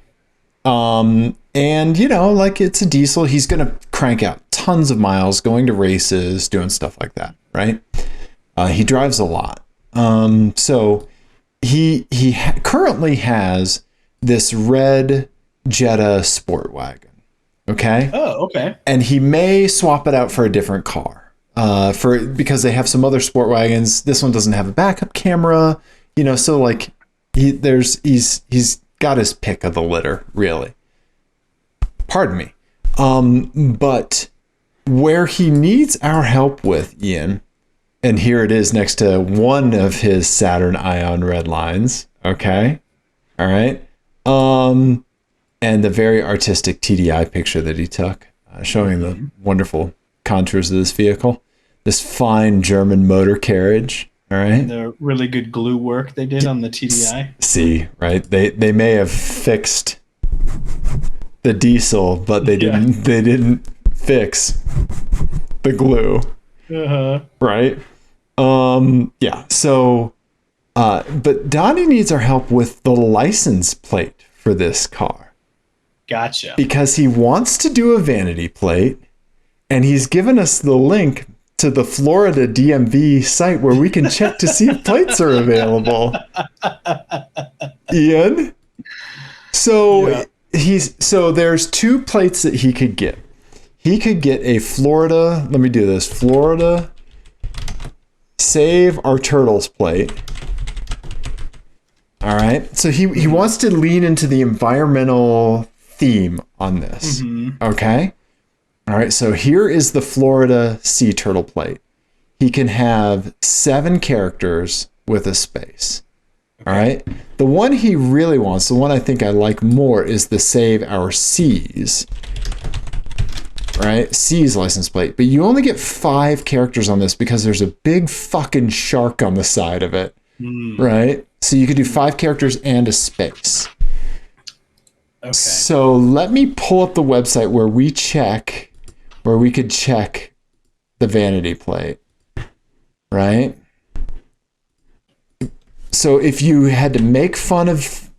And like it's a diesel. He's gonna crank out tons of miles, going to races, doing stuff like that, right? He drives a lot. So he currently has this red Jetta sport wagon. Okay. Oh, okay. And he may swap it out for a different car. Because they have some other sport wagons. This one doesn't have a backup camera. So like he's got his pick of the litter, really. Pardon me. But where he needs our help with, Ian, and here it is next to one of his Saturn Ion red lines. Okay. All right. And the very artistic TDI picture that he took, showing the wonderful contours of this vehicle, this fine German motor carriage. All right. And the really good glue work they did on the TDI. See, right. They may have fixed the diesel, but they didn't fix the glue. Uh-huh. Right. Yeah. So But Donnie needs our help with the license plate for this car. Gotcha. Because he wants to do a vanity plate, and he's given us the link to the Florida DMV site where we can check to see if plates are available. Ian? So there's 2 plates that he could get. He could get a Florida, let me do this, Florida Save Our Turtles plate. All right. So he wants to lean into the environmental theme on this. Mm-hmm. Okay. All right. So here is the Florida Sea Turtle plate. He can have 7 characters with a space. Okay. All right. The one he really wants, the one I think I like more, is the Save Our Seas. Right? Seas license plate. But you only get 5 characters on this because there's a big fucking shark on the side of it. Right? So you could do 5 characters and a space. Okay. So let me pull up the website where we could check the vanity plate. Right? So if you had to make fun of,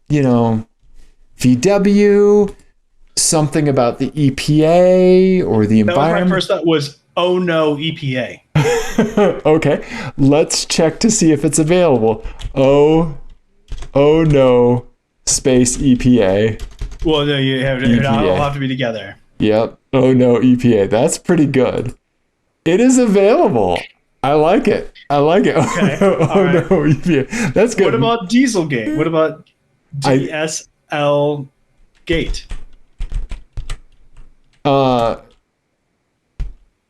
VW, something about the EPA or the environment. My first thought was, oh no, EPA. Okay, let's check to see if it's available. Oh no, space EPA. Well, no, it'll have to be together. Yep. Oh no, EPA. That's pretty good. It is available. I like it. Okay. Oh no, EPA. That's good. What about Dieselgate? What about DSL Gate? How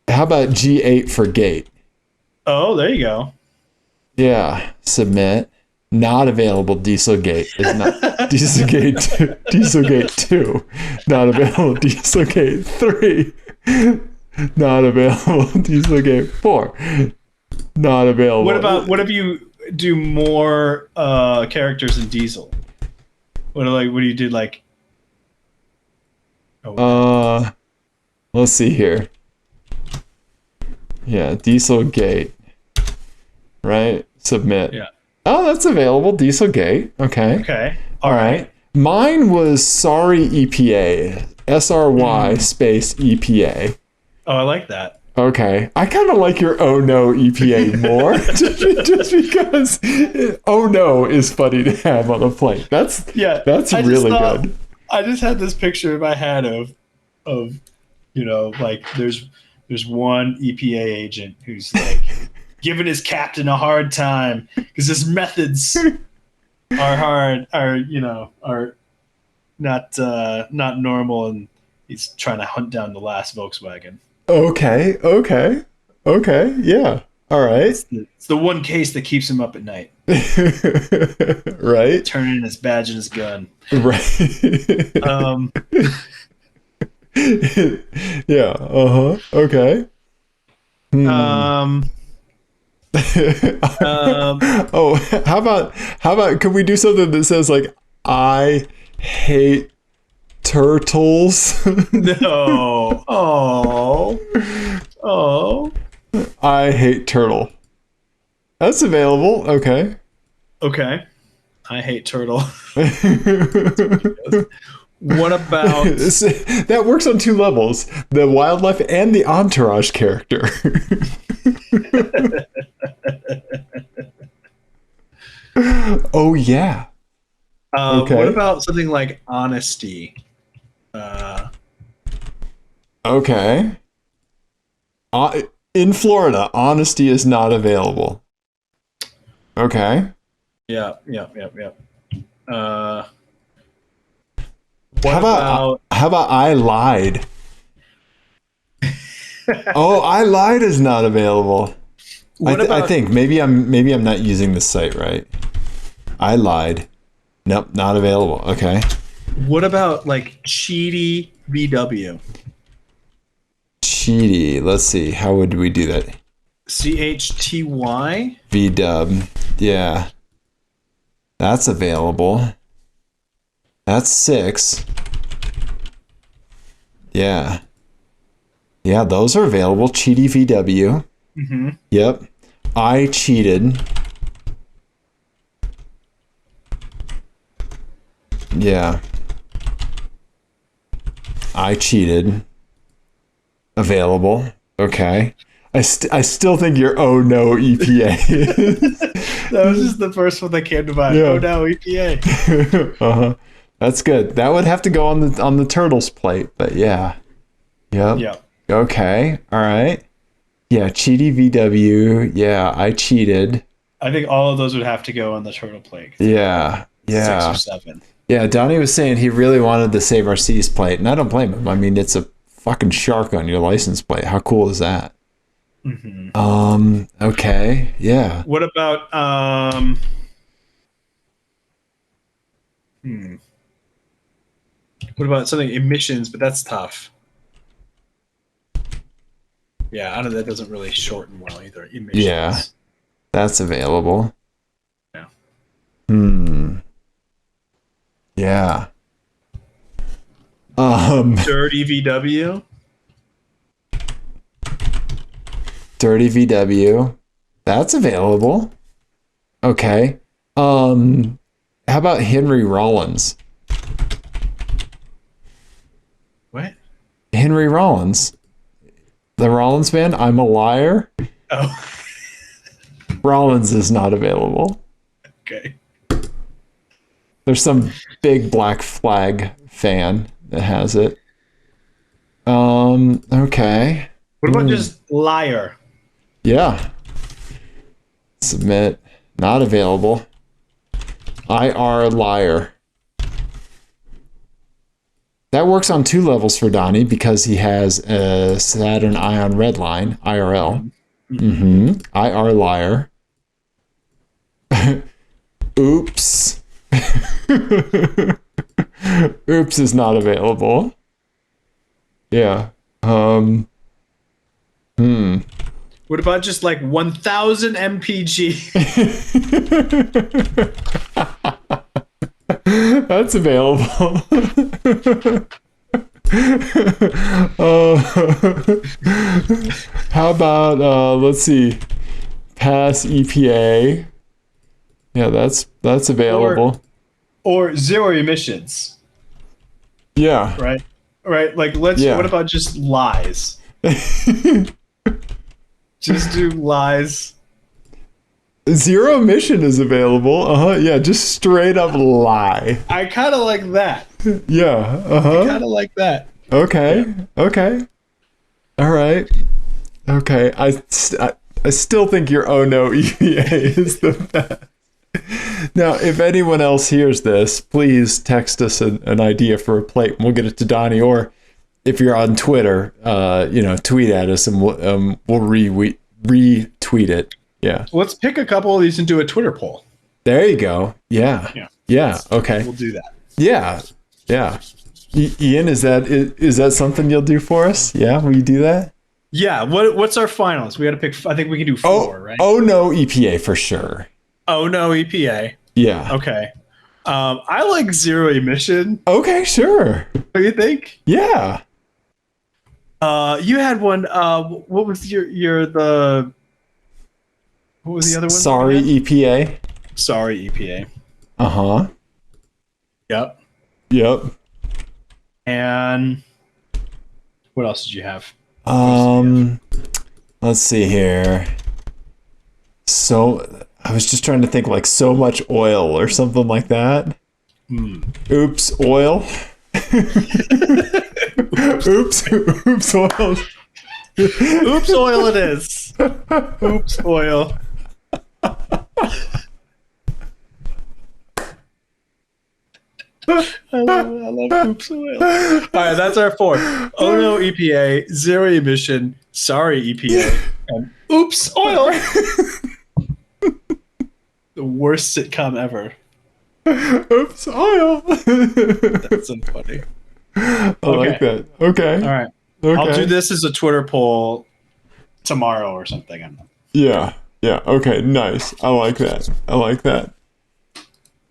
about G8 for gate? Oh, there you go. Yeah, submit. Not available. Dieselgate is not. Dieselgate 2. Not available. Dieselgate 3. Not available. Dieselgate 4. Not available. What if you do more characters in Diesel? What do you do like? Let's see here. Yeah, Dieselgate. Right? Submit. Yeah. Oh, that's available. Dieselgate. Okay. Okay. All right. Mine was Sorry EPA. SRY space EPA. Oh, I like that. Okay. I kind of like your oh no EPA more. just because oh no is funny to have on a plate. That's really good. I just had this picture in my head of like there's one EPA agent who's like giving his captain a hard time because his methods are not normal, and he's trying to hunt down the last Volkswagen. Okay, yeah, all right. It's the one case that keeps him up at night. Right. Turning his badge and his gun. Right. Yeah. Okay. Oh, how about can we do something that says like I hate turtles? No. Oh. I hate turtle. That's available. Okay. I hate turtle. What about that works on 2 levels: the wildlife and the entourage character. Oh yeah. Okay. What about something like honesty? Okay. In Florida, honesty is not available. Okay. Yeah. How about I lied? Oh, I lied is not available. I think maybe I'm not using the site right. I lied. Nope, not available. Okay. What about like Cheaty VW? Cheaty. Let's see. How would we do that? CHTY VW. Yeah. That's available. That's 6. Yeah. Yeah, those are available. Cheaty VW. Mm-hmm. Yep. I cheated. Yeah. I cheated. Available. Okay. I still think you're oh no EPA. That was just the first one that came to mind. Yeah. Oh no EPA. Uh-huh. That's good. That would have to go on the turtles plate, but yeah. Yep. Yep. Okay. All right. Yeah, cheaty VW. Yeah, I cheated. I think all of those would have to go on the turtle plate. Yeah. 6 or 7. Yeah, Donnie was saying he really wanted the Save Our Seas plate, and I don't blame him. I mean, it's a fucking shark on your license plate. How cool is that? Mm-hmm. Okay. Yeah. What about What about something emissions? But that's tough. Yeah, I don't know. That doesn't really shorten well either. Emissions. Yeah, that's available. Yeah. Yeah. Dirty VW. Dirty VW. That's available. Okay. How about Henry Rollins? What? Henry Rollins. The Rollins band, I'm a Liar. Oh. Rollins is not available. Okay. There's some big Black Flag fan that has it. Okay. What about just Liar? Yeah. Submit. Not available. IR Liar. That works on 2 levels for Donnie because he has a Saturn Ion Redline, IRL. IR Liar. Oops. Oops is not available. Yeah. What about just like 1000 mpg? That's available. How about let's see, pass EPA. Yeah, that's available. Or zero emissions. Yeah. Right. Like what about just lies? Just do lies. Zero emission is available. Yeah, just straight up lie. I kind of like that. Yeah. I kind of like that. Okay. Yeah. Okay. All right. Okay. I still think your oh no EPA is the best. Now, if anyone else hears this, please text us an idea for a plate, and we'll get it to Donnie. Or if you're on Twitter, tweet at us, and we'll retweet it. Yeah. Let's pick a couple of these and do a Twitter poll. There you go. Yeah. Yeah. Okay. We'll do that. Yeah. Yeah. Ian, is that something you'll do for us? Yeah. Will you do that? Yeah. What's our finals? We got to pick. I think we can do 4, right? Oh no, EPA for sure. Oh no, EPA. Yeah. Okay. I like zero emission. Okay, sure. What do you think? Yeah. You had one. What was the? What was the other one? Sorry, EPA. Sorry, EPA. Uh-huh. Yep. And what else did you have? Let's see here. So I was just trying to think like so much oil or something like that. Oops, oil. Oops oil. Oops oil it is. Oops oil. I love oops oil. All right, that's our 4. Oh no, EPA, zero emission, sorry EPA, and oops oil. The worst sitcom ever. Oops oil. That's so funny. I like that. Okay. All right. Okay. I'll do this as a Twitter poll tomorrow or something. Yeah. Okay. Nice. I like that.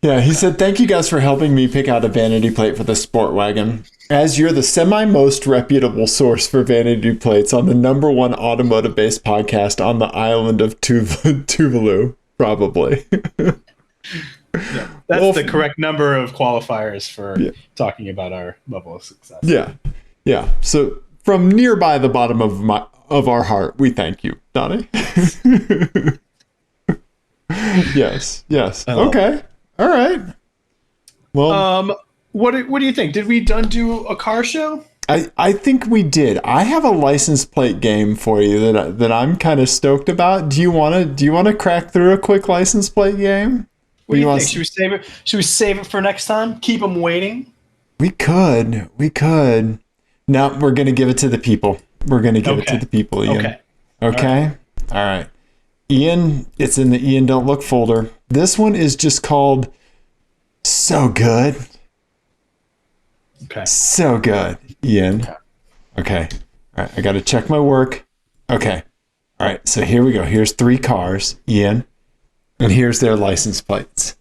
Yeah. He said, thank you guys for helping me pick out a vanity plate for the Sport Wagon. As you're the semi-most reputable source for vanity plates on the #1 automotive-based podcast on the island of Tuvalu, probably. Yeah, that's the correct number of qualifiers for talking about our level of success. Yeah. Yeah. So from nearby the bottom of our heart, we thank you, Donnie. Yes. Yes. Okay. All right. Well, what do you think? Did we do a car show? I think we did. I have a license plate game for you that I'm kind of stoked about. Do you want to crack through a quick license plate game? What do you think? Should we save it? Should we save it for next time? Keep them waiting. We could. No, we're gonna give it to the people. We're gonna give it to the people, Ian. Okay. All right. Ian, it's in the Ian Don't Look folder. This one is just called So Good. Okay. So good, Ian. Okay. All right. I got to check my work. Okay. All right. So here we go. Here's 3 cars, Ian, and here's their license plates.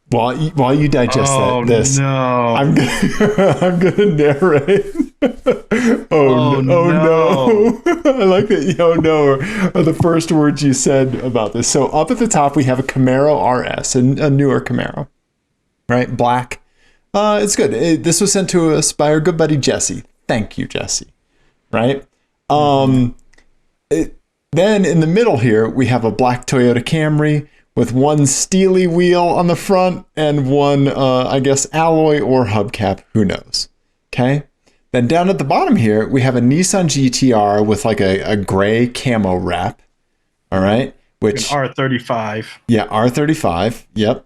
While you digest this, no. I'm gonna narrate. Oh no. I like that. Oh no are the first words you said about this. So up at the top we have a Camaro RS, a newer Camaro, right? Black. It's good. This was sent to us by our good buddy Jesse. Thank you, Jesse. Right. Then in the middle here we have a black Toyota Camry with one steely wheel on the front and one, I guess, alloy or hubcap. Who knows? Okay. Then down at the bottom here, we have a Nissan GTR with like a gray camo wrap. All right. Which an R35. Yeah, R35. Yep.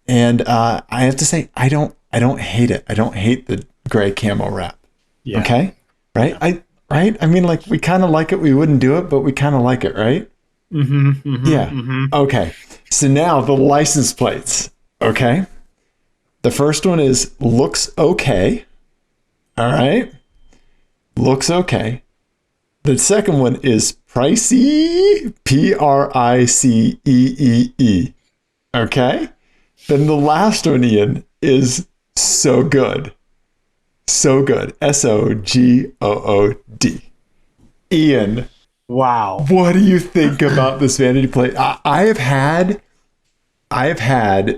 And I have to say, I don't hate it. I don't hate the gray camo wrap. Yeah. Okay. Right. I mean, like, we kind of like it. We wouldn't do it, but we kind of like it. Right. Okay. So now the license plates. Okay. The first one is looks okay. All right. Looks okay. The second one is pricey. Pricee. Okay. Then the last one, Ian, is so good. So good. SOGOOD. Ian. Wow. What do you think about this vanity plate? I have had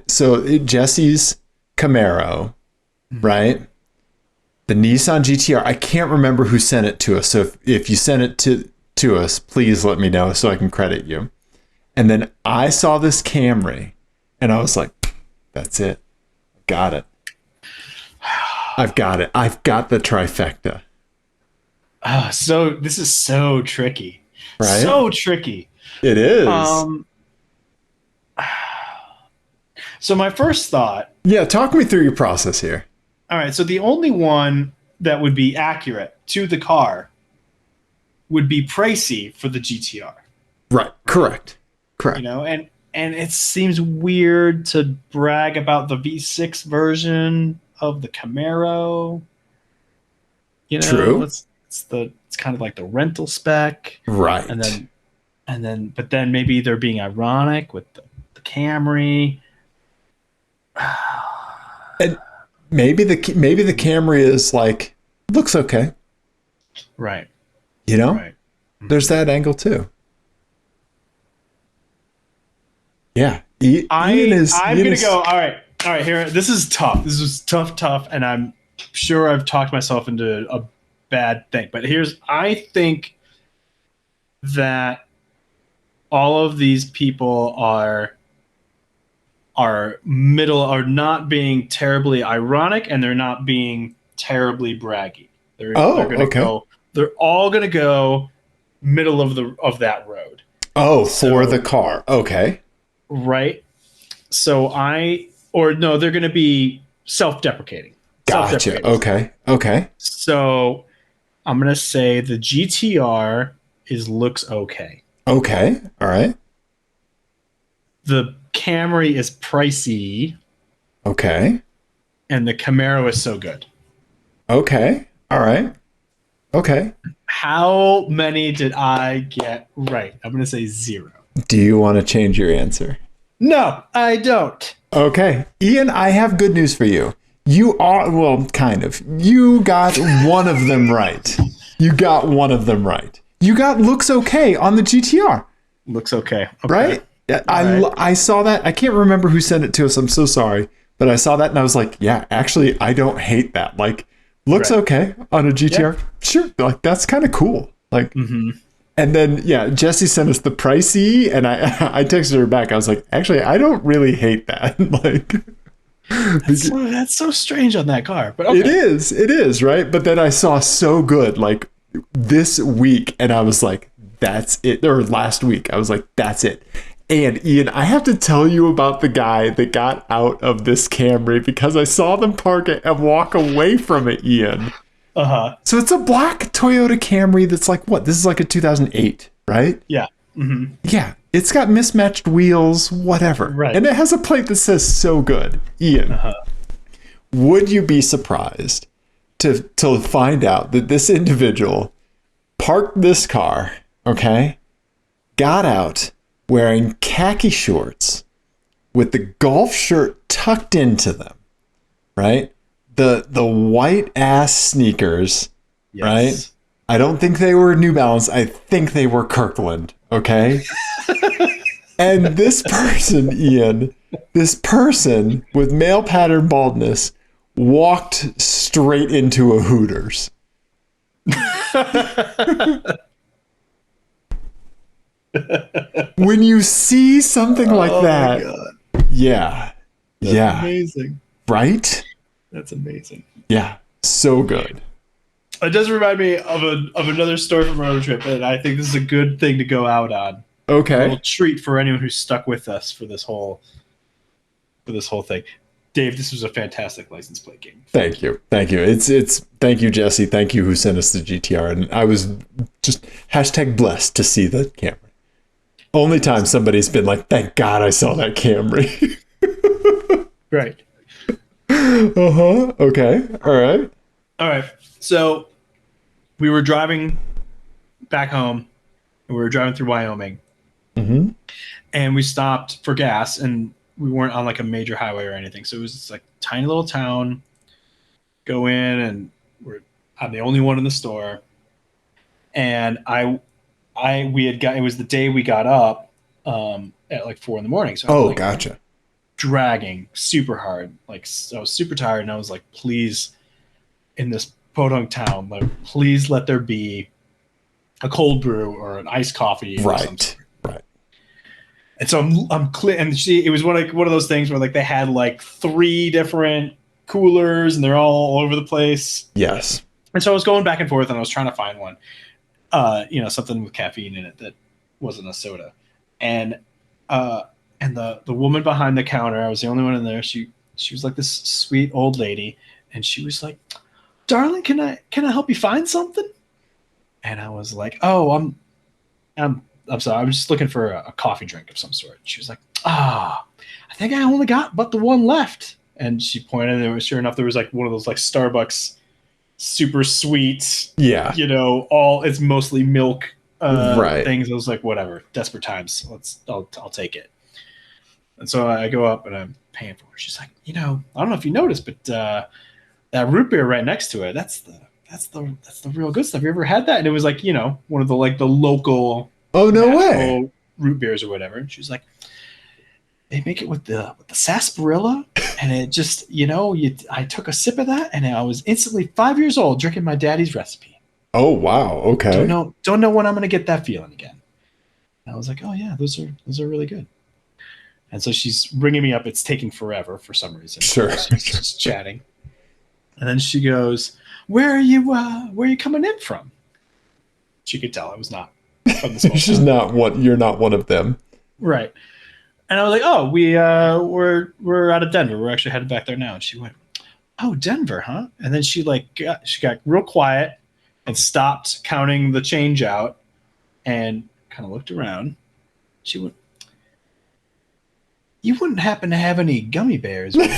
Jesse's Camaro, right? The Nissan GTR. I can't remember who sent it to us. So if you sent it to us, please let me know so I can credit you. And then I saw this Camry and I was like, that's it. Got it. I've got it. I've got the trifecta. So this is so tricky. Right? So tricky. It is. So my first thought. Yeah, talk me through your process here. All right. So the only one that would be accurate to the car would be pricey for the GTR. Right. Correct. You know, and it seems weird to brag about the V6 version of the Camaro. You know, true. It's kind of like the rental spec. Right. And then maybe they're being ironic with the Camry. And maybe the Camry is like, looks okay. Right. You know? Right. There's that angle too. Yeah. I'm going to go. All right. Here. This is tough. This is tough. And I'm sure I've talked myself into a bad thing. But I think that all of these people are not being terribly ironic and they're not being terribly braggy. They're all going to go middle of that road. Oh, for the car. Okay. Right. So they're going to be self-deprecating. Gotcha. Okay. So I'm going to say the GTR looks okay. Okay. All right. The Camry is pricey. Okay. And the Camaro is so good. Okay. All right. Okay. How many did I get right? I'm going to say 0. Do you want to change your answer? No, I don't. Okay. Ian, I have good news for you. You kind of. You got one of them right. You got looks okay on the GTR. Looks okay. Right? I saw that. I can't remember who sent it to us. I'm so sorry. But I saw that and I was like, yeah, actually, I don't hate that. Like, looks okay on a GTR. Yeah. Sure. Like, that's kind of cool. Like, and then, yeah, Jesse sent us the pricey and I texted her back. I was like, actually, I don't really hate that. Like, that's so strange on that car. But okay. It is, right? But then I saw So Good like this week and I was like, that's it. Or last week, I was like, that's it. And Ian, I have to tell you about the guy that got out of this Camry because I saw them park it and walk away from it, Ian. So it's a black Toyota Camry that's like, what? This is like a 2008, right? Yeah. Yeah. It's got mismatched wheels, whatever. Right. And it has a plate that says So Good. Ian, would you be surprised to find out that this individual parked this car, okay, got out, wearing khaki shorts with the golf shirt tucked into them, right? The white ass sneakers, right? I don't think they were New Balance. I think they were Kirkland, okay? And this person, Ian, this person with male pattern baldness walked straight into a Hooters. When you see something like that, that's amazing, right? That's amazing. Yeah, so good. It does remind me of another story from our road trip, and I think this is a good thing to go out on. Okay, a little treat for anyone who's stuck with us for this whole thing. Dave, this was a fantastic license plate game. Thank you. It's thank you, Jesse. Thank you who sent us the GTR, and I was just #blessed to see the Camry. Only time somebody's been like, thank God I saw that Camry. Right. Okay. All right. So we were driving back home, and we were driving through Wyoming, and we stopped for gas, and we weren't on like a major highway or anything. So it was just like a tiny little town. Go in, and I'm the only one in the store, and it was the day we got up at like 4 a.m. So gotcha. Dragging super hard. Like, I was super tired, and I was like, please, in this podunk town, like, please let there be a cold brew or an iced coffee. Right. And so I'm clear, and it was one of those things where like they had like 3 different coolers, and they're all over the place. Yes. And so I was going back and forth, and I was trying to find one. Something with caffeine in it that wasn't a soda. And the woman behind the counter, I was the only one in there. She was like this sweet old lady, and she was like, "Darling, can I help you find something?" And I was like, "Oh, I'm sorry. I'm just looking for a coffee drink of some sort." She was like, I think I only got but the one left." And she pointed, and sure enough, there was like one of those like Starbucks super sweet, all it's mostly milk things. I was like, whatever, desperate times, I'll take it. And so I go up and I'm paying for it. She's like, I don't know if you noticed, but that root beer right next to it, that's the real good stuff. You ever had that? And it was like, one of the like the local way root beers or whatever. And she was like, they make it with the sarsaparilla, and it just, I took a sip of that, and I was instantly 5 years old drinking my daddy's recipe. Oh wow, okay. Don't know when I'm gonna get that feeling again. And I was like, oh yeah, those are really good. And so she's ringing me up. It's taking forever for some reason. Sure. She's just chatting, and then she goes, "Where are you coming in from?" She could tell I was not from the small She's town. You're not one of them, right? And I was like, "Oh, we're out of Denver. We're actually headed back there now." And she went, "Oh, Denver, huh?" And then she got real quiet and stopped counting the change out and kind of looked around. She went, "You wouldn't happen to have any gummy bears, would you?"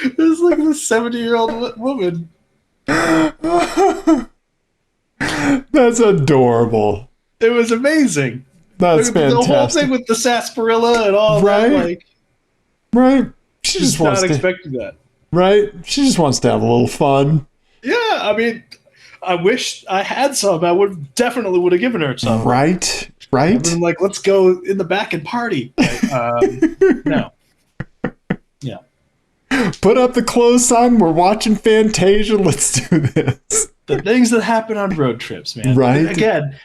It was like this 70-year-old woman. That's adorable. It was amazing. That's fantastic. The whole thing with the sarsaparilla and all that, right. She just wants not expecting that. Right? She just wants to have a little fun. Yeah, I mean, I wish I had some. I definitely would have given her some. Right. I've been like, let's go in the back and party. No. Yeah. Put up the close sign. We're watching Fantasia. Let's do this. The things that happen on road trips, man. Right. Again,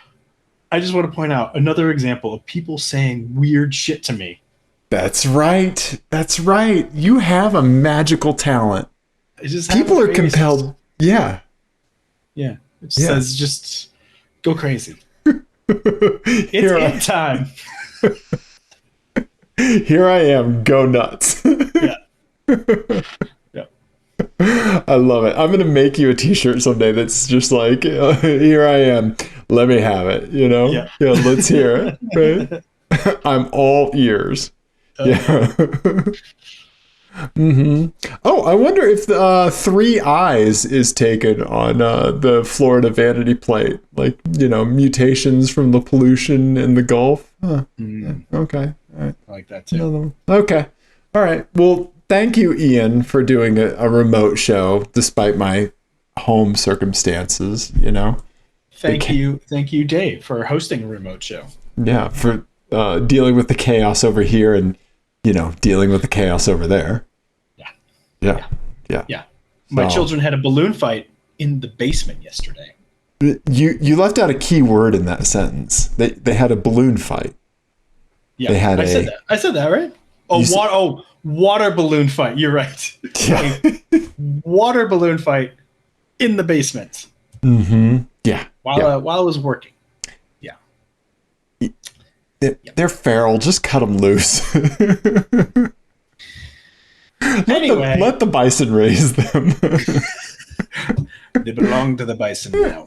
I just want to point out another example of people saying weird shit to me. That's right. That's right. You have a magical talent. People are compelled. Yeah. Yeah. It says just go crazy. It's in time. Here I am. Go nuts. Yeah. Yeah. I love it. I'm going to make you a t-shirt someday that's just like, here I am. Let me have it. You know? Yeah. Let's hear it. Right? I'm all ears. Yeah. Oh, I wonder if the 3 eyes is taken on the Florida vanity plate. Like, mutations from the pollution in the Gulf. Huh. Yeah. Okay. All right. I like that too. Okay. All right. Well, thank you, Ian, for doing a remote show despite my home circumstances, Thank you, Dave, for hosting a remote show. Yeah, for dealing with the chaos over here and, dealing with the chaos over there. Yeah. My children had a balloon fight in the basement yesterday. You left out a key word in that sentence. They had a balloon fight. Yeah, they had I said that, right? Water balloon fight. You're right. Yeah. Water balloon fight in the basement. Mm-hmm. Yeah. While I was working. Yeah. They're feral. Just cut them loose. Anyway, let the bison raise them. They belong to the bison now.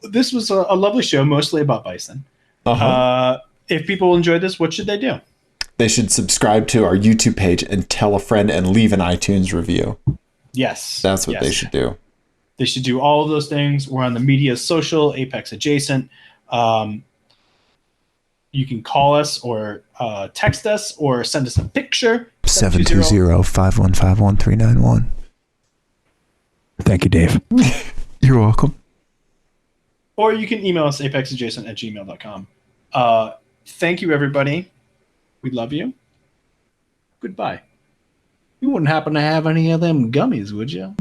This was a lovely show, mostly about bison. If people enjoyed this, what should they do? They should subscribe to our YouTube page and tell a friend and leave an iTunes review. Yes. That's what they should do. They should do all of those things. We're on the Media Social, Apex Adjacent. You can call us or text us or send us a picture. 720-515-1391. Thank you, Dave. You're welcome. Or you can email us apexadjacent@gmail.com. Thank you, everybody. We love you. Goodbye. You wouldn't happen to have any of them gummies, would you?